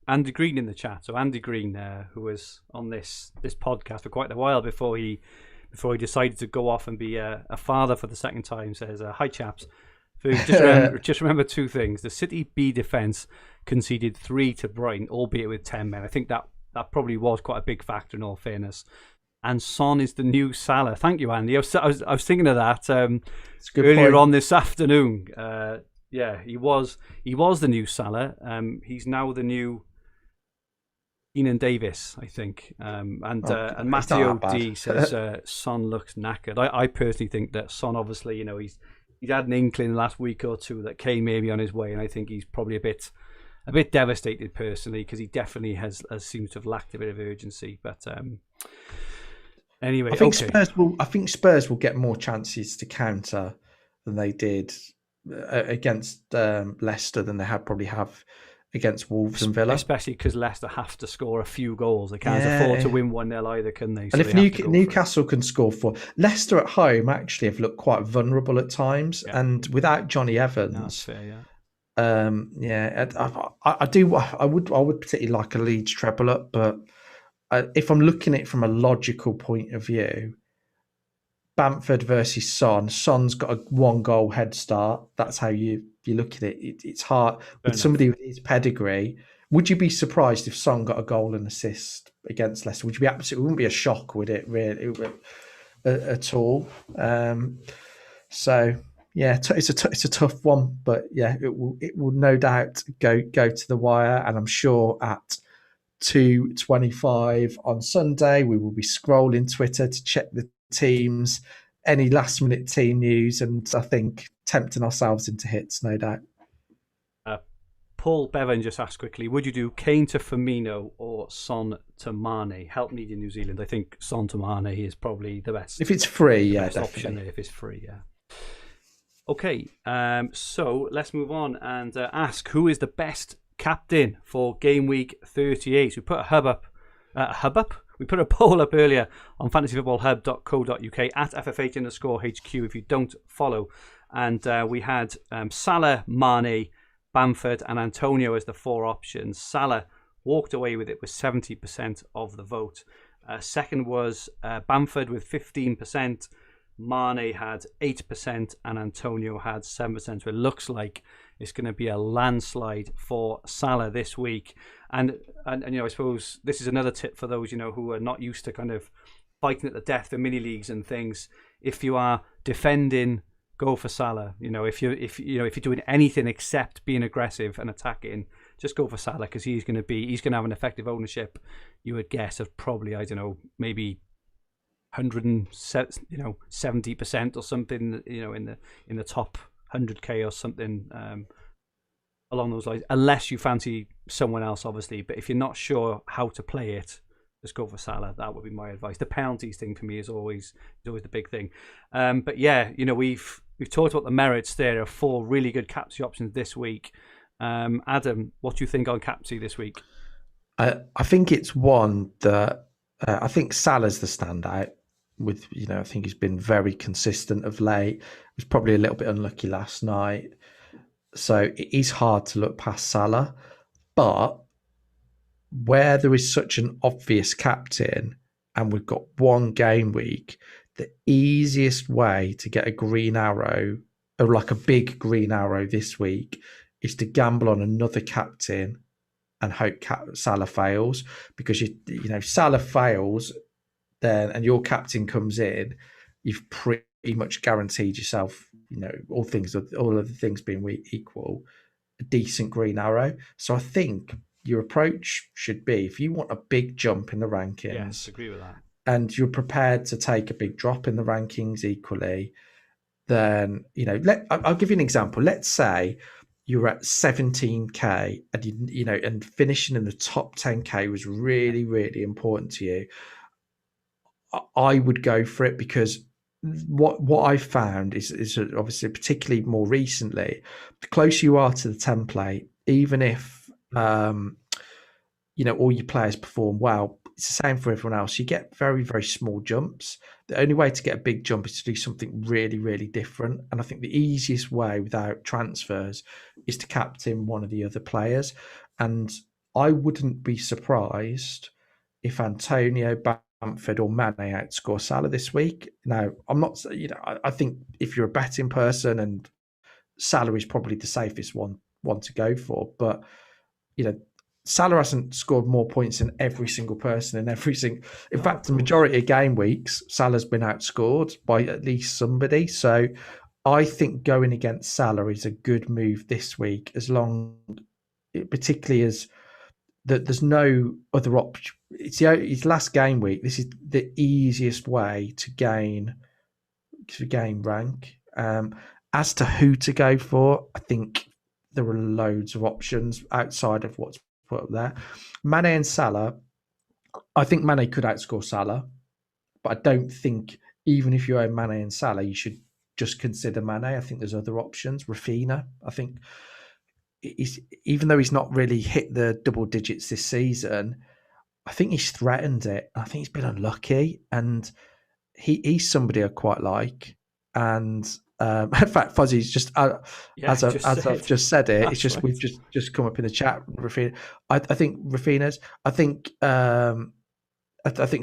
Andy Green in the chat. So Andy Green, who was on this podcast for quite a while before he decided to go off and be a father for the second time, says, "Hi chaps. Just remember 2 things. The City B defence conceded 3 to Brighton, albeit with 10 men. I think that probably was quite a big factor in all fairness. And Son is the new Salah." Thank you, Andy. I was thinking of that earlier on this afternoon. He was the new Salah. He's now the new Keenan Davis, I think. And Matteo D says Son looks knackered. I personally think that Son, obviously, he's had an inkling the last week or two that Kane may be on his way, and I think he's probably a bit devastated personally, because he definitely has seemed to have lacked a bit of urgency. But anyway, I think Spurs will get more chances to counter than they did against Leicester than they probably have against Wolves and Villa. Especially because Leicester have to score a few goals. They can't afford to win 1-0 either, can they? So and if Newcastle can score 4, Leicester at home actually have looked quite vulnerable at times, and without Johnny Evans, that's fair, yeah. I would particularly like a Leeds treble up, but if I'm looking at it from a logical point of view, Bamford versus Son's got a 1-goal head start. That's how you look at it. It's hard with somebody with his pedigree. Would you be surprised if Son got a goal and assist against Leicester? Would you be absolutely? It wouldn't be a shock, would it? Really, at all. So yeah, it's a tough one, but yeah, it will no doubt go to the wire, and I'm sure at 2:25 on Sunday we will be scrolling Twitter to check the teams, any last minute team news, and I think tempting ourselves into hits, no doubt. Paul Bevan just asked quickly, would you do Kane to Firmino or Son to Mane? Help need in New Zealand. I think Son to Mane is probably the best. If it's free, yeah, definitely. Option if it's free, yeah. Okay, so let's move on and ask who is the best captain for game week 38. We put We put a poll up earlier on fantasyfootballhub.co.uk at FFH_HQ if you don't follow. And we had Salah, Mane, Bamford and Antonio as the 4 options. Salah walked away with it with 70% of the vote. Second was Bamford with 15%. Mane had 8% and Antonio had 7%. So it looks like it's going to be a landslide for Salah this week. And I suppose this is another tip for those, who are not used to kind of fighting at the death in mini leagues and things. If you are defending, go for Salah. If you're doing anything except being aggressive and attacking, just go for Salah, because he's going to have an effective ownership, you would guess, of probably, maybe 170% or something, in the top 100k or something along those lines, unless you fancy someone else, obviously. But if you're not sure how to play it, just go for Salah. That would be my advice. The penalties thing for me is always the big thing. But yeah, we've talked about the merits there of 4 really good captaincy options this week. Adam, what do you think on captaincy this week? I think it's one that I think Salah's the standout. With I think he's been very consistent of late. Was probably a little bit unlucky last night, so it is hard to look past Salah. But where there is such an obvious captain, and we've got one game week, the easiest way to get a green arrow, or like a big green arrow this week, is to gamble on another captain and hope Salah fails. Because Salah fails, then and your captain comes in, you've pretty much guaranteed yourself, all other things being equal, a decent green arrow. So I think your approach should be, if you want a big jump in the rankings, yes, agree with that, and you're prepared to take a big drop in the rankings equally, then I'll give you an example. Let's say you're at 17k and and finishing in the top 10k was really, really important to you. I would go for it, because what I've found is obviously, particularly more recently, the closer you are to the template, even if all your players perform well, it's the same for everyone else. You get very, very small jumps. The only way to get a big jump is to do something really, really different. And I think the easiest way without transfers is to captain one of the other players. And I wouldn't be surprised if Antonio, Bamford or Mane outscore Salah this week. Now, I'm not, I think if you're a betting person, and Salah is probably the safest one to go for, but Salah hasn't scored more points than every single person in in fact, the majority of game weeks, Salah's been outscored by at least somebody. So I think going against Salah is a good move this week, particularly as that there's no other option. It's his last game week. This is the easiest way to gain rank. As to who to go for, I think there are loads of options outside of what's put up there. Mane and Salah, I think Mane could outscore Salah, but I don't think, even if you own Mane and Salah, you should just consider Mane. I think there's other options. Rafinha, I think, even though he's not really hit the double digits this season, I think he's threatened it. I think he's been unlucky, and he's somebody I quite like. And in fact, Fuzzy's just as I've just said it, it's just right. We've just come up in the chat. Rafinha, I think Rafinha's. I think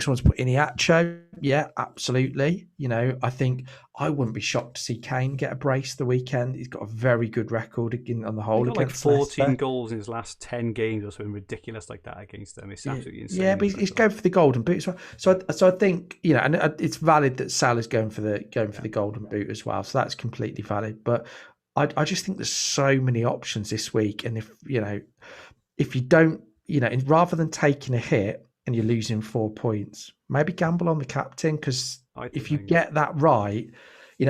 someone's put Iniacho. Yeah, absolutely. I think I wouldn't be shocked to see Kane get a brace the weekend. He's got a very good record on the whole. He's got like 14 goals in his last 10 games or something ridiculous like that against them. It's absolutely insane. Yeah, but he's going for the golden boot as well. So I think and it's valid that Salah's going for the golden boot as well. So that's completely valid. But I just think there's so many options this week, and if you don't, rather than taking a hit and you're losing 4 points, maybe gamble on the captain, because if you get that right,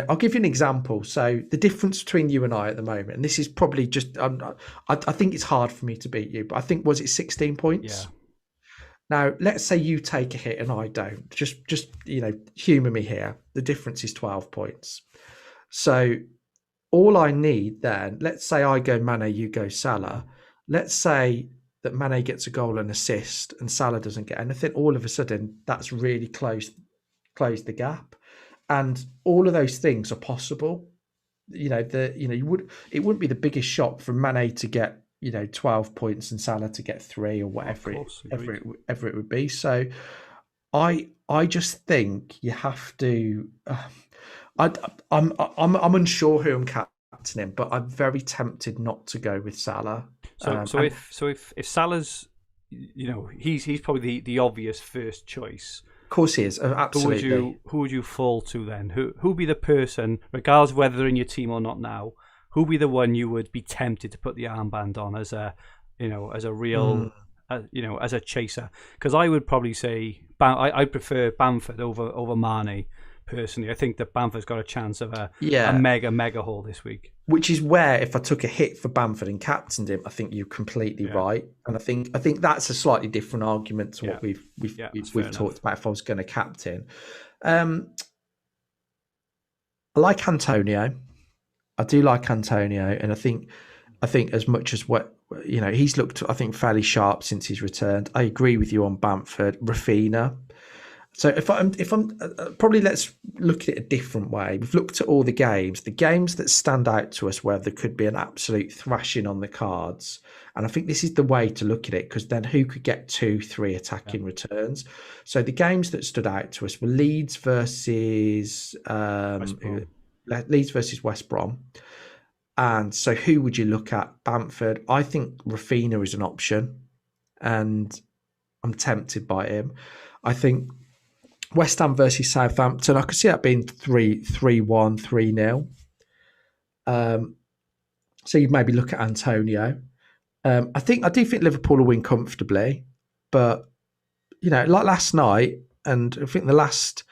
I'll give you an example. So the difference between you and I at the moment, and this is probably just, I think it's hard for me to beat you, but I think, was it 16 points? Yeah. Now, let's say you take a hit and I don't. Just humour me here. The difference is 12 points. So all I need then, let's say I go Mane, you go Salah. Let's say that Mane gets a goal and assist and Salah doesn't get anything. All of a sudden, that's really closed the gap. And all of those things are possible. It wouldn't be the biggest shock for Mane to get 12 points and Salah to get 3 or whatever it would be. So I just think you have to. I'm unsure who I'm captaining, but I'm very tempted not to go with Salah. If Salah's, he's probably the obvious first choice. Of course he is, absolutely. Who would you fall to then? Who would be the person, regardless of whether they're in your team or not now, who would be the one you would be tempted to put the armband on as a real, as a chaser? Because I would probably say I prefer Bamford over Mane. Personally, I think that Bamford's got a chance of a mega haul this week. Which is where, if I took a hit for Bamford and captained him, I think you're completely right. And I think that's a slightly different argument to what we've talked about. If I was going to captain, I like Antonio. I do like Antonio, and I think as much as he's looked, I think, fairly sharp since he's returned. I agree with you on Bamford, Rafinha. So if I'm probably, let's look at it a different way. We've looked at all the games that stand out to us where there could be an absolute thrashing on the cards. And I think this is the way to look at it, because then who could get 2-3 attacking returns? So the games that stood out to us were Leeds versus West Brom. And so who would you look at? Bamford. I think Rafinha is an option, and I'm tempted by him. I think West Ham versus Southampton, I could see that being 3-1, 3-0. So you'd maybe look at Antonio. I do think Liverpool will win comfortably, but like last night, and I think the last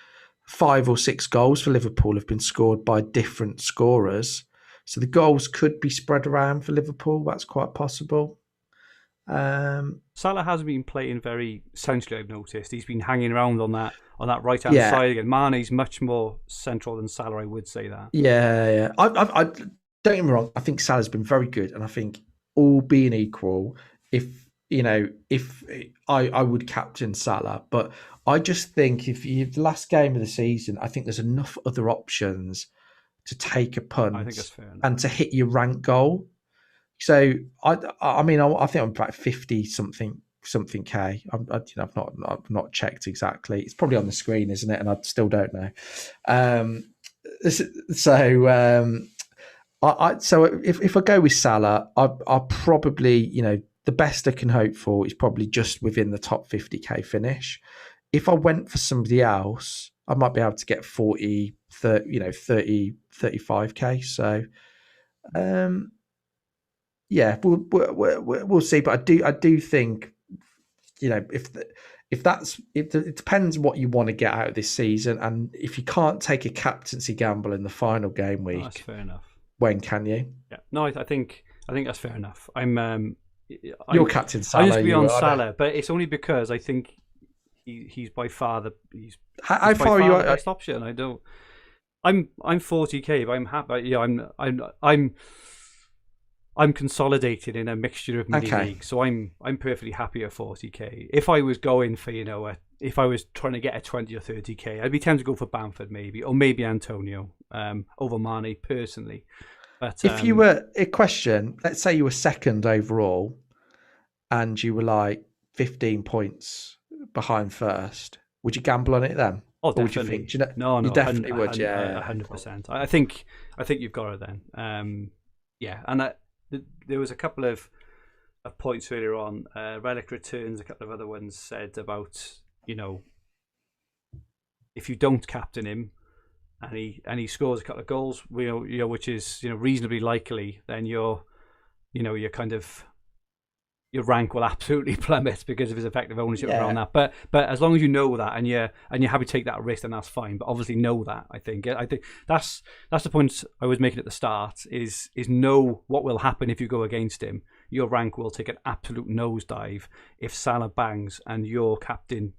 5 or 6 goals for Liverpool have been scored by different scorers. So the goals could be spread around for Liverpool. That's quite possible. Salah hasn't been playing very centrally, I've noticed. He's been hanging around on that right-hand side again. Mane's much more central than Salah, I would say that. Yeah. I don't get me wrong. I think Salah's been very good, and I think all being equal, if I would captain Salah, but I just think if the last game of the season, I think there's enough other options to take a punt and to hit your rank goal. So I think I'm about 50 something K. I've not checked exactly. It's probably on the screen, isn't it? And I still don't know. So if I go with Salah, I'll probably, the best I can hope for is probably just within the top 50K finish. If I went for somebody else, I might be able to get 40, 30, 35K. So, yeah, we'll see. But I do think, it depends what you want to get out of this season, and if you can't take a captaincy gamble in the final game week, that's fair enough. When can you? Yeah, no, I think that's fair enough. You're captain Salah. I used to be on Salah, but it's only because I think he's by far the how far are you best option. I don't. I'm 40k, but I'm happy. Yeah, I'm consolidated in a mixture of mini leagues, so I'm perfectly happy at 40k. If I was going for if I was trying to get a 20 or 30k, I'd be tempted to go for Bamford maybe, or maybe Antonio over Mane personally. But if you were a question, let's say you were second overall, and you were like 15 points behind first, would you gamble on it then? Oh, definitely. Or would you think, no, you definitely would. 100%. I think you've got it then. Yeah, and there was a couple of points earlier on. Relic Returns, a couple of other ones said about if you don't captain him and he scores a couple of goals, which is reasonably likely, then you're kind of, your rank will absolutely plummet because of his effective ownership around that. But as long as you know that and you're happy to take that risk, then that's fine. But obviously know that. I think that's the point I was making at the start. Is know what will happen if you go against him. Your rank will take an absolute nosedive if Salah bangs and your captain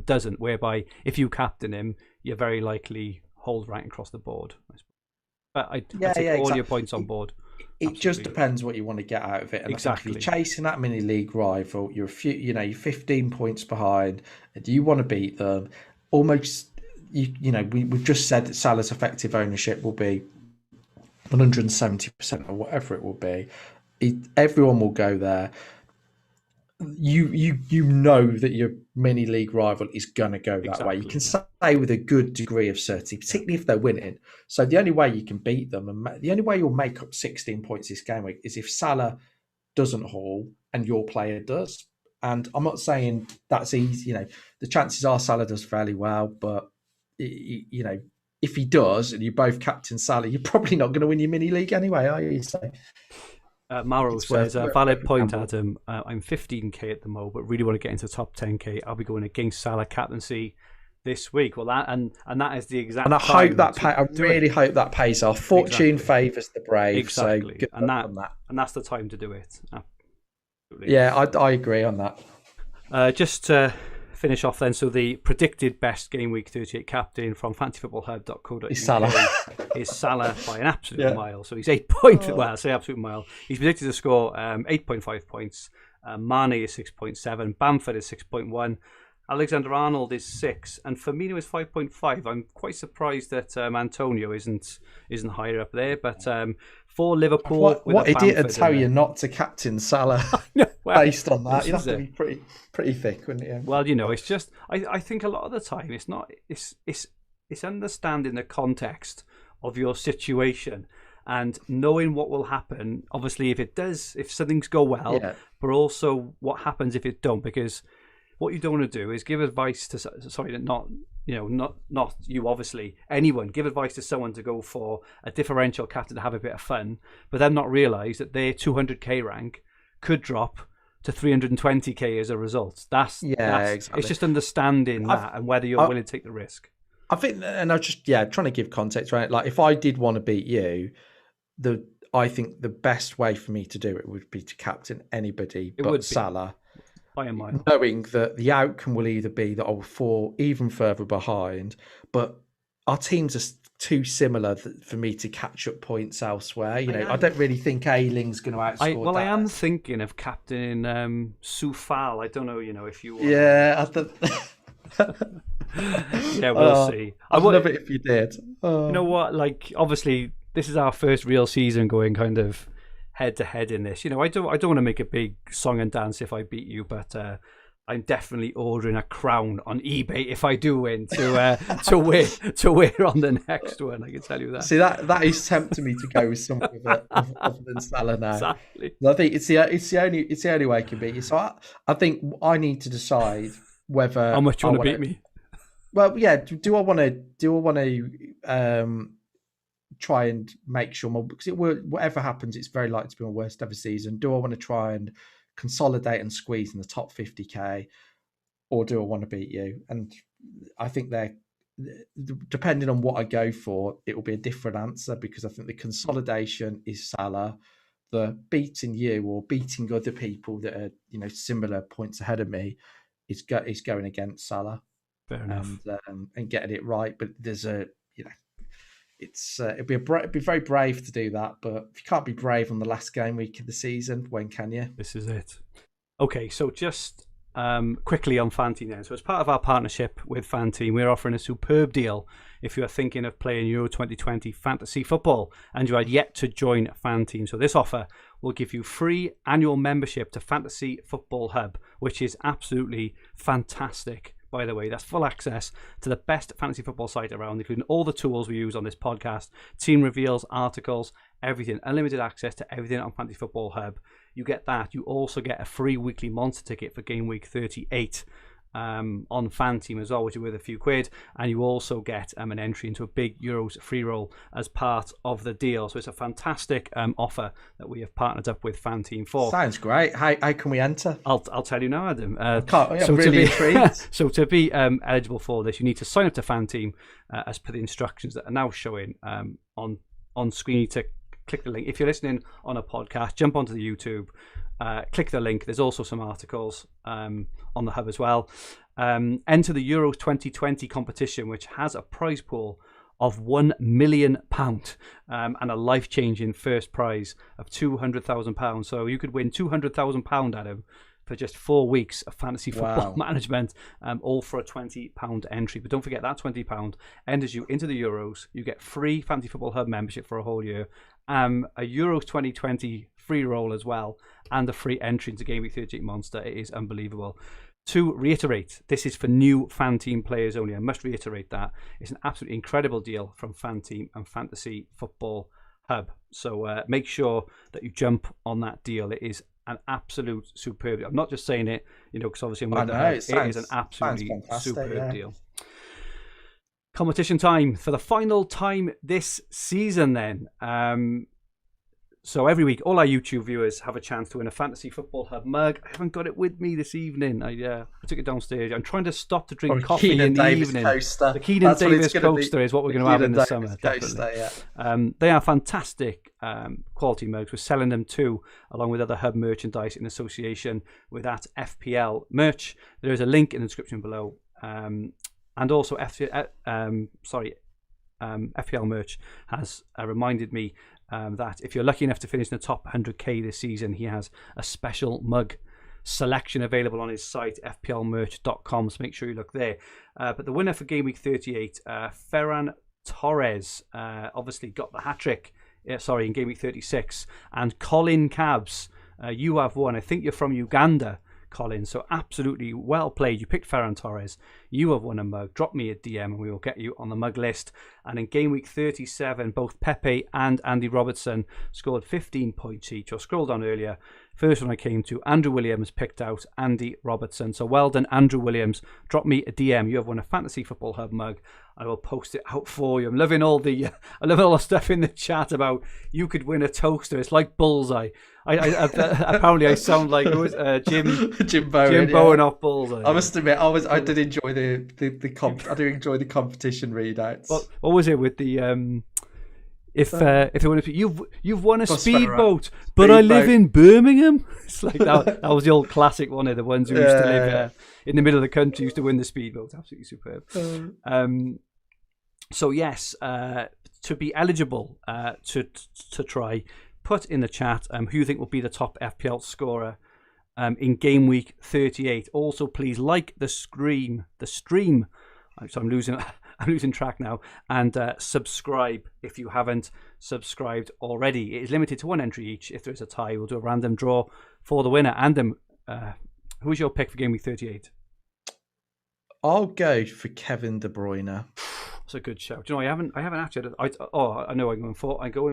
doesn't. Whereby if you captain him, you're very likely hold rank across the board. But I take all your points on board. It just depends what you want to get out of it. And exactly. I think if you're chasing that mini league rival, you're you're 15 points behind, and you want to beat them. Almost, we've just said that Salah's effective ownership will be 170% or whatever it will be. Everyone will go there. You know that your mini league rival is going to go that way. You can say with a good degree of certainty, particularly if they're winning. So the only way you can beat them, and the only way you'll make up 16 points this game week, is if Salah doesn't haul and your player does. And I'm not saying that's easy. The chances are Salah does fairly well, but if he does and you both captain Salah, you're probably not going to win your mini league anyway, are you? So. Mauro says, valid point, Adam. I'm 15k at the moment, but really want to get into top 10k. I'll be going against Salah captaincy this week. Well, that is the exact. And I hope that I really hope that pays off. Fortune favours the brave. Exactly, so and that's the time to do it. Absolutely. Yeah, I agree on that. Just to finish off then, so the predicted best game week 38 captain from fantasyfootballhub.co.uk is Salah by an absolute mile. So he's 8 points. Well, I say absolute mile. He's predicted to score 8.5 points. Mane is 6.7. Bamford is 6.1. Alexander Arnold is 6, and Firmino is 5.5. I'm quite surprised that Antonio isn't higher up there. But for Liverpool, what idiot would tell you not to captain Salah based on that? You'd have to be pretty thick, wouldn't you? Well, it's just I think a lot of the time it's understanding the context of your situation and knowing what will happen. Obviously, if something's go well, but also what happens if it don't, because what you don't want to do is give advice to not you, obviously, anyone, give advice to someone to go for a differential captain to have a bit of fun, but then not realise that their 200k rank could drop to 320k as a result. Exactly. It's just understanding that and whether you're willing to take the risk. I think, and I'm just trying to give context, right? Like if I did want to beat you, I think the best way for me to do it would be to captain anybody but Salah. By a mile. Knowing that the outcome will either be that I'll fall even further behind, but our teams are too similar for me to catch up points elsewhere. I don't really think Ayling's going to outscore. I am thinking of captaining Soufal. I don't know, if you want. Yeah, yeah, we'll see. I'd love it if you did. You know what? Like, obviously, this is our first real season going kind of head to head in this. I don't want to make a big song and dance if I beat you, but I'm definitely ordering a crown on eBay if I do win to wear on the next one. I can tell you that. See, that is tempting me to go with something other than Salah now. Exactly. I think it's the only way I can beat you. So I think I need to decide whether how much you want to beat me. Well, yeah. Do I want to try and make sure because whatever happens, it's very likely to be my worst ever season. Do I want to try and consolidate and squeeze in the top 50k, or do I want to beat you? And I think they're depending on what I go for, it will be a different answer, because I think the consolidation is Salah. The beating you or beating other people that are similar points ahead of me is going against Salah. Fair enough. And getting it right, but there's a it'd be very brave to do that. But if you can't be brave on the last game week of the season, when can you? This is it. Okay, so just quickly on FanTeam then. So as part of our partnership with FanTeam, we're offering a superb deal if you are thinking of playing Euro 2020 fantasy football and you are yet to join FanTeam. So this offer will give you free annual membership to Fantasy Football Hub, which is absolutely fantastic. By the way, that's full access to the best fantasy football site around, including all the tools we use on this podcast, team reveals, articles, everything, unlimited access to everything on Fantasy Football Hub. You get that. You also get a free weekly monster ticket for Gameweek 38 on FanTeam as well, which is worth a few quid. And you also get an entry into a big Euros free roll as part of the deal. So it's a fantastic offer that we have partnered up with FanTeam for. Sounds great. How can we enter? I'll tell you now, Adam. I'm really intrigued. So to be eligible for this, you need to sign up to FanTeam as per the instructions that are now showing on screen. You need to click the link. If you're listening on a podcast, jump onto the YouTube, click the link. There's also some articles on the hub as well. Enter the Euros 2020 competition, which has a prize pool of £1 million and a life-changing first prize of £200,000. So you could win £200,000, Adam, for just 4 weeks of fantasy football management, all for a £20 entry. But don't forget, that £20 enters you into the Euros. You get free Fantasy Football Hub membership for a whole year, a Euros 2020 free roll as well, and a free entry into Gameweek 38 Monster. It is unbelievable. To reiterate, this is for new FanTeam players only. I must reiterate that. It's an absolutely incredible deal from FanTeam and Fantasy Football Hub. So make sure that you jump on that deal. It is an absolute superb. I'm not just saying it, because obviously I'm with it is an absolutely superb deal. Competition time for the final time this season then. So every week, all our YouTube viewers have a chance to win a Fantasy Football Hub mug. I haven't got it with me this evening. I took it downstairs. I'm trying to stop to drink coffee in the evening. Coaster. The Keenan Davis coaster is what we're going to have in the summer. Definitely. They are fantastic quality mugs. We're selling them too, along with other Hub merchandise in association with that FPL merch. There is a link in the description below. And also FPL merch has reminded me that if you're lucky enough to finish in the top 100k this season, he has a special mug selection available on his site, fplmerch.com, so make sure you look there. But the winner for Game Week 38, Ferran Torres, obviously got the hat-trick in Game Week 36. And Colin Cabs, you have won. I think you're from Uganda, Colin, so absolutely well played. You picked Ferran Torres. You have won a mug. Drop me a DM and we will get you on the mug list. And in Game Week 37, both Pepe and Andy Robertson scored 15 points each. Or scroll down earlier. First one I came to, Andrew Williams picked out Andy Robertson. So well done, Andrew Williams. Drop me a DM. You have won a Fantasy Football Hub mug. I will post it out for you. I'm loving all the stuff in the chat about you could win a toaster. It's like Bullseye. Apparently I sound like Jim Bowen off Bullseye. I must admit, I did enjoy I do enjoy the competition readouts. What was it with the if it would you've won a speedboat, but I live in Birmingham. It's like that was the old classic one of the ones who used to live in the middle of the country, used to win the speedboat. Absolutely superb. So yes, to be eligible to try, put in the chat who you think will be the top FPL scorer in Game Week 38. Also, please like the stream. So I'm losing track now. And subscribe if you haven't subscribed already. It is limited to one entry each. If there's a tie, we'll do a random draw for the winner. And who's your pick for Game Week 38? I'll go for Kevin De Bruyne. That's a good shout. Do you know, I haven't actually. I know I'm going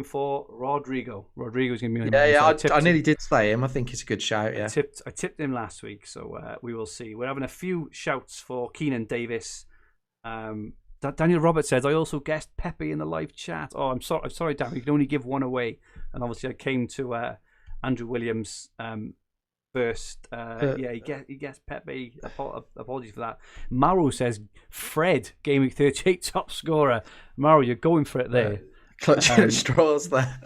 for Rodrigo. Rodrigo's going to be on I nearly did say him. I think it's a good shout. Yeah, I tipped him last week, so we will see. We're having a few shouts for Keenan Davis. Daniel Roberts says I also guessed Pepe in the live chat. Oh, I'm sorry, Dan. You can only give one away, and obviously I came to Andrew Williams first. He gets Pepe. Apologies for that. Mauro says Fred, Game Week 38 top scorer. Mauro, you're going for it there. Clutching at straws there.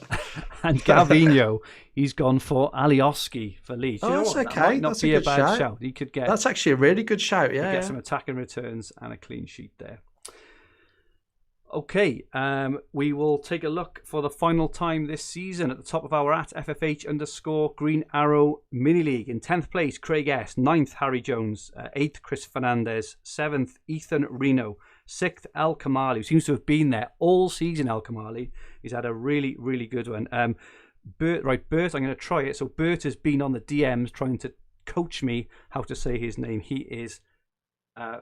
And Gavino, he's gone for Alioski for Leeds. That's okay. That might not be a bad shout. He could get. That's actually a really good shout. Yeah, get some attacking returns and a clean sheet there. Okay, we will take a look for the final time this season at the top of our @FFH_Green Arrow Mini League. In 10th place, Craig S. 9th, Harry Jones. 8th, Chris Fernandez. 7th, Ethan Reno. 6th, El Kamali, who seems to have been there all season. El Kamali, he's had a really, really good one. Bert, I'm going to try it. So Bert has been on the DMs trying to coach me how to say his name. He is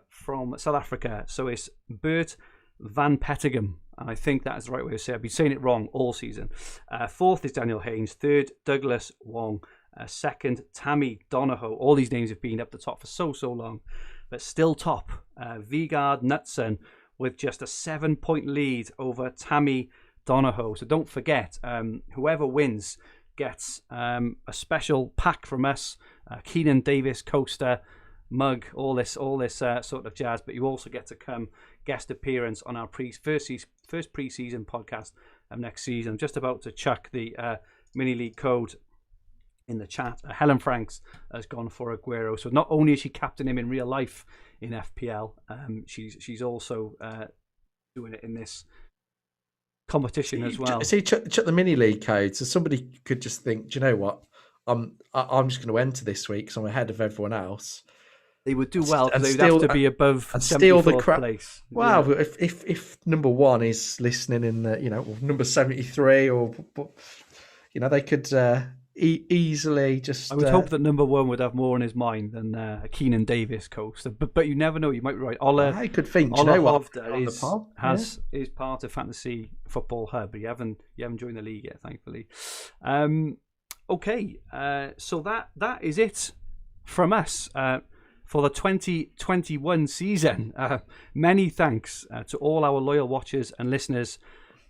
from South Africa. So it's Bert Van Pettigum, and I think that is the right way to say it. I've been saying it wrong all season. 4th is Daniel Haynes. 3rd, Douglas Wong. 2nd, Tammy Donahoe. All these names have been up the top for so long, but still top. Vigard Knutson with just a 7-point lead over Tammy Donahoe. So don't forget, whoever wins gets a special pack from us, Keenan Davis coaster, mug, all this sort of jazz. But you also get to come guest appearance on our first pre-season podcast of next season. I'm just about to chuck the mini league code in the chat. Helen Franks has gone for Aguero, so not only is she captaining him in real life in FPL, she's also doing it in this competition as well. See, chuck the mini league code, so somebody could just think, do you know what? I'm just going to enter this week because I'm ahead of everyone else. They would do well because they'd have to be above and steal the place. Wow, yeah. if number 1 is listening in the, number 73, or they could easily just. I would hope that number 1 would have more on his mind than a Keenan Davis coaster, but you never know. You might be right. I could think. Do you know what? Is part of Fantasy Football Hub, but you haven't joined the league yet, thankfully. Okay, so that is it from us. For the 2021 season. Many thanks to all our loyal watchers and listeners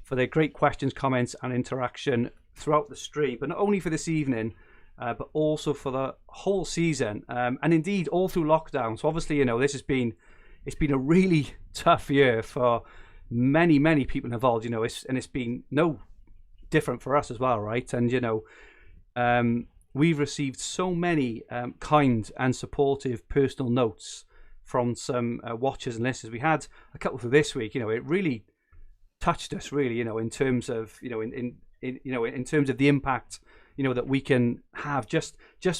for their great questions, comments and interaction throughout the stream, but not only for this evening, but also for the whole season, and indeed all through lockdown. So obviously, it's been a really tough year for many people involved, it's been no different for us as well, right? And we've received so many kind and supportive personal notes from some watchers and listeners. We had a couple for this week. It really touched us, really. In terms of in terms of the impact that we can have just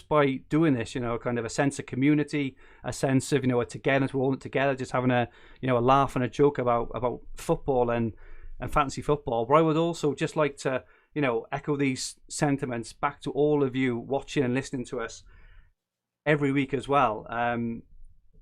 by doing this. Kind of a sense of community, a sense of a togetherness. We're all together, just having a laugh and a joke about football and fantasy football. But I would also just like to echo these sentiments back to all of you watching and listening to us every week as well.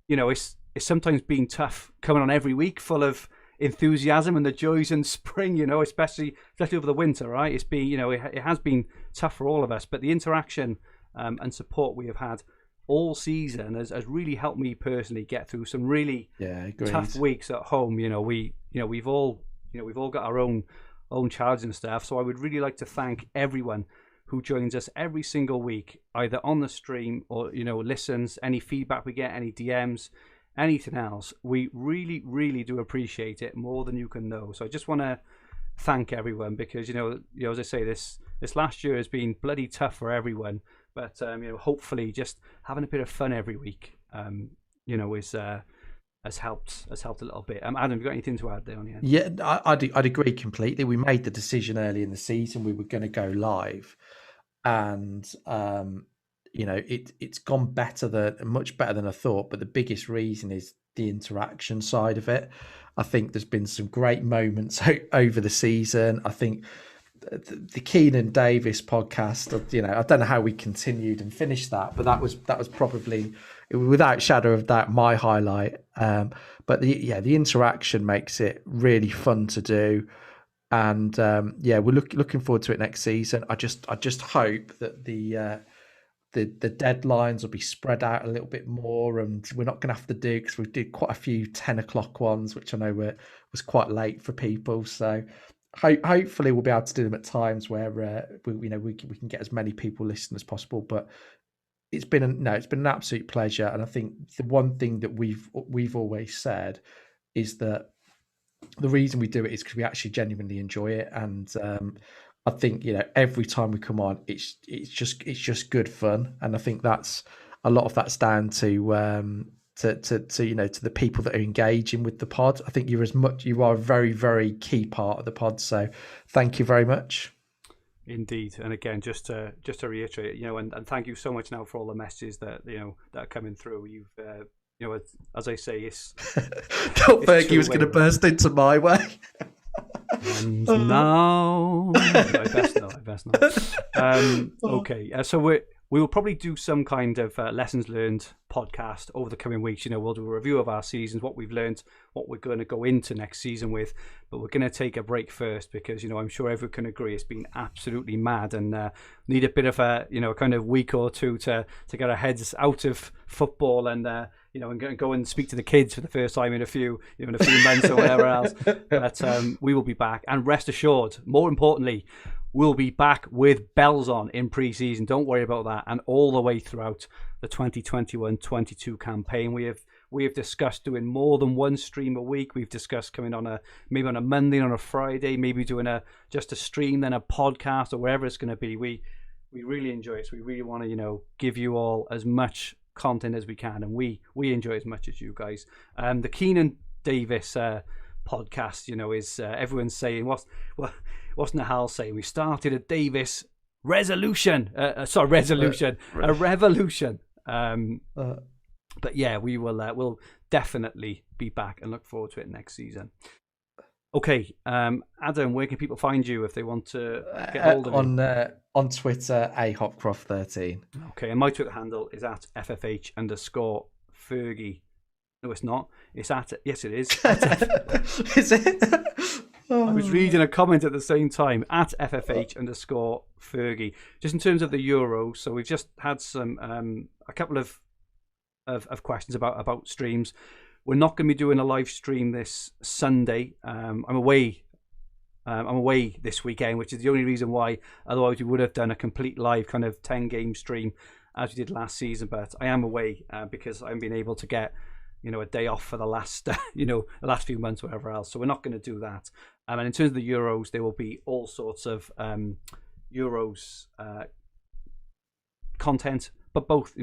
It's sometimes been tough coming on every week full of enthusiasm and the joys in spring, especially over the winter, right? It's been, it has been tough for all of us, but the interaction and support we have had all season has really helped me personally get through some really tough weeks at home. We've all got our own challenges and stuff. So I would really like to thank everyone who joins us every single week, either on the stream or, listens, any feedback we get, any DMs, anything else. We really, really do appreciate it more than you can know. So I just want to thank everyone because, as I say, this last year has been bloody tough for everyone. But, hopefully just having a bit of fun every week, has helped a little bit. Adam, have you got anything to add there on the end? Yeah, I'd agree completely. We made the decision early in the season we were going to go live, and it's gone much better than I thought. But the biggest reason is the interaction side of it. I think there's been some great moments over the season. I think the Keenan Davis podcast, I don't know how we continued and finished that, but that was probably, without shadow of doubt, my highlight. But the interaction makes it really fun to do, and we're looking forward to it next season. I just hope that the deadlines will be spread out a little bit more, and we're not going to have to do, because we did quite a few 10 o'clock ones, which I know was quite late for people. So hopefully we'll be able to do them at times where we can get as many people listening as possible. But it's been an absolute pleasure, and I think the one thing that we've always said is that the reason we do it is because we actually genuinely enjoy it, and I think every time we come on, it's just good fun, and I think that's a lot of that's down to to the people that are engaging with the pod. I think you are a very, very key part of the pod. So thank you very much. Indeed, and again, just to reiterate, and thank you so much now for all the messages that that are coming through. You've as I say, it's thought Fergie was going to burst into my way. And now, I best not. Okay, so we will probably do some kind of lessons learned podcast over the coming weeks. We'll do a review of our seasons, what we've learned, what we're going to go into next season with. But we're going to take a break first because, I'm sure everyone can agree it's been absolutely mad and need a bit of a kind of week or two to get our heads out of football and and go and speak to the kids for the first time in a few months or whatever else. But we will be back, and rest assured, more importantly, we'll be back with bells on in pre-season. Don't worry about that. And all the way throughout the 2021-22 campaign, we have discussed doing more than one stream a week. We've discussed coming on maybe on a Monday, on a Friday, maybe doing just a stream, then a podcast, or wherever it's going to be. We really enjoy it. So we really want to give you all as much content as we can, and we enjoy it as much as you guys. The Keenan Davis podcast, is everyone's saying what's Nahal saying? We started a Davis revolution. A revolution. But yeah, we will. We'll definitely be back and look forward to it next season. Okay, Adam, where can people find you if they want to get hold of you? On Twitter, Hopcroft13. Okay, and my Twitter handle is at FFH_Fergie. No, it's not. It's at, yes, it is. Is it? I was reading a comment at the same time, at FFH_Fergie. Just in terms of the Euros, so we've just had a couple of questions about streams. We're not going to be doing a live stream this Sunday. I'm away this weekend, which is the only reason why. Otherwise, we would have done a complete live kind of 10-game stream as we did last season. But I am away because I haven't been able to get a day off for the last the last few months, or whatever else. So we're not going to do that. And in terms of the Euros, there will be all sorts of Euros content, but both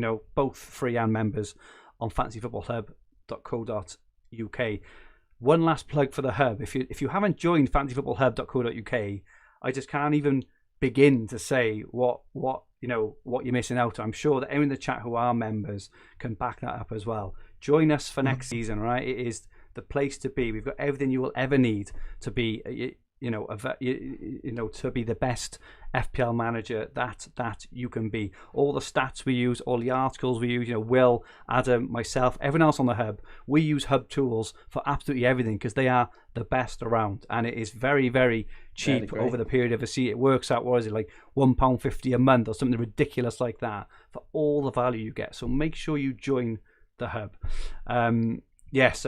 free and members on fantasyfootballhub.co.uk. One last plug for the hub. If you haven't joined fantasyfootballhub.co.uk, I just can't even begin to say what you're missing out on. I'm sure that everyone in the chat who are members can back that up as well. Join us for next season, right? It is the place to be. We've got everything you will ever need to be to be the best FPL manager that you can be. All the stats we use, all the articles we use, Will, Adam, myself, everyone else on the hub, we use hub tools for absolutely everything because they are the best around, and it is very, very cheap over the period of a season. It works out, what is it, like £1.50 a month or something ridiculous like that for all the value you get. So make sure you join the hub. Yes,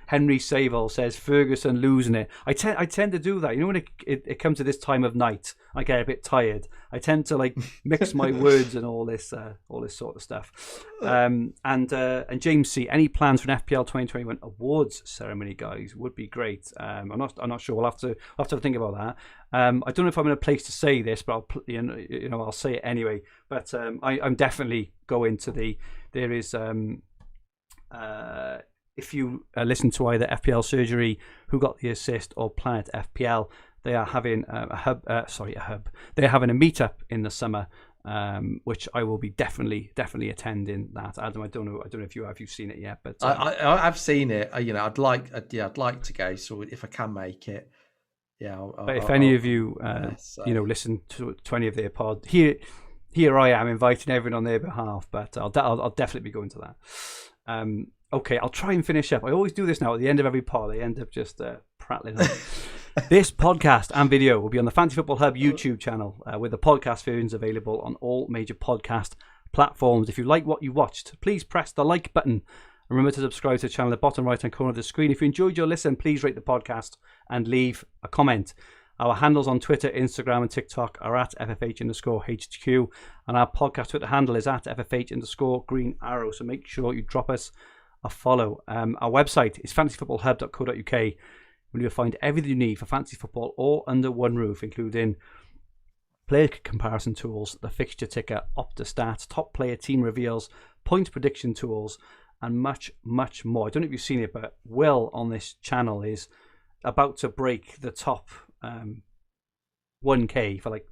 Henry Saville says Ferguson losing it. I tend to do that. When it comes to this time of night, I get a bit tired. I tend to mix my words and all this sort of stuff. And James C, any plans for an FPL 2021 awards ceremony, guys? Would be great. I'm not sure. We'll have to think about that. I don't know if I'm in a place to say this, but I'll say it anyway. But I'm definitely going to there is. If you listen to either FPL Surgery, Who Got the Assist, or Planet FPL, they are having a hub. They're having a meetup in the summer, which I will be definitely attending. That, Adam, I don't know if you've seen it yet, but I've seen it. I'd like to go. So if I can make it, but if any of you listen to any of their pod, here I am inviting everyone on their behalf. But I'll definitely be going to that. Okay, I'll try and finish up. I always do this now at the end of every pod. I end up just prattling on. This podcast and video will be on the Fantasy Football Hub YouTube channel, with the podcast versions available on all major podcast platforms. If you like what you watched, please press the like button. And remember to subscribe to the channel at the bottom right-hand corner of the screen. If you enjoyed your listen, please rate the podcast and leave a comment. Our handles on Twitter, Instagram, and TikTok are at FFH_HQ, and our podcast Twitter handle is at FFH_Green Arrow. So make sure you drop us a follow. Our website is fantasyfootballhub.co.uk, where you'll find everything you need for fantasy football all under one roof, including player comparison tools, the fixture ticker, Opta stats, top player team reveals, point prediction tools, and much, much more. I don't know if you've seen it, but Will on this channel is about to break the top 1K for like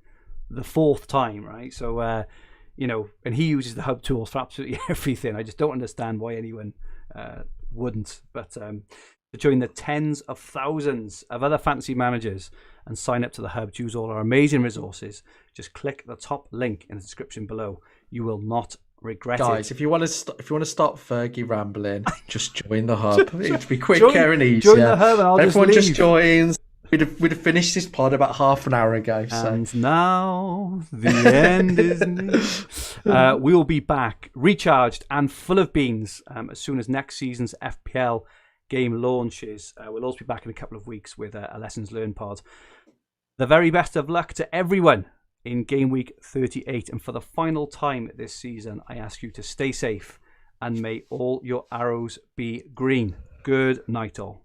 the 4th time, right? So, and he uses the hub tools for absolutely everything. I just don't understand why anyone wouldn't. But to join the tens of thousands of other fantasy managers and sign up to the hub to use all our amazing resources, just click the top link in the description below. You will not regret it. Guys, if you want to stop Fergie rambling, just join the hub. It'd be quicker and easier. Join the hub and I'll Everyone just just joins. We'd have finished this pod about half an hour ago. And now the end is near. We will be back, recharged and full of beans as soon as next season's FPL game launches. We'll also be back in a couple of weeks with a Lessons Learned pod. The very best of luck to everyone in Game Week 38. And for the final time this season, I ask you to stay safe and may all your arrows be green. Good night all.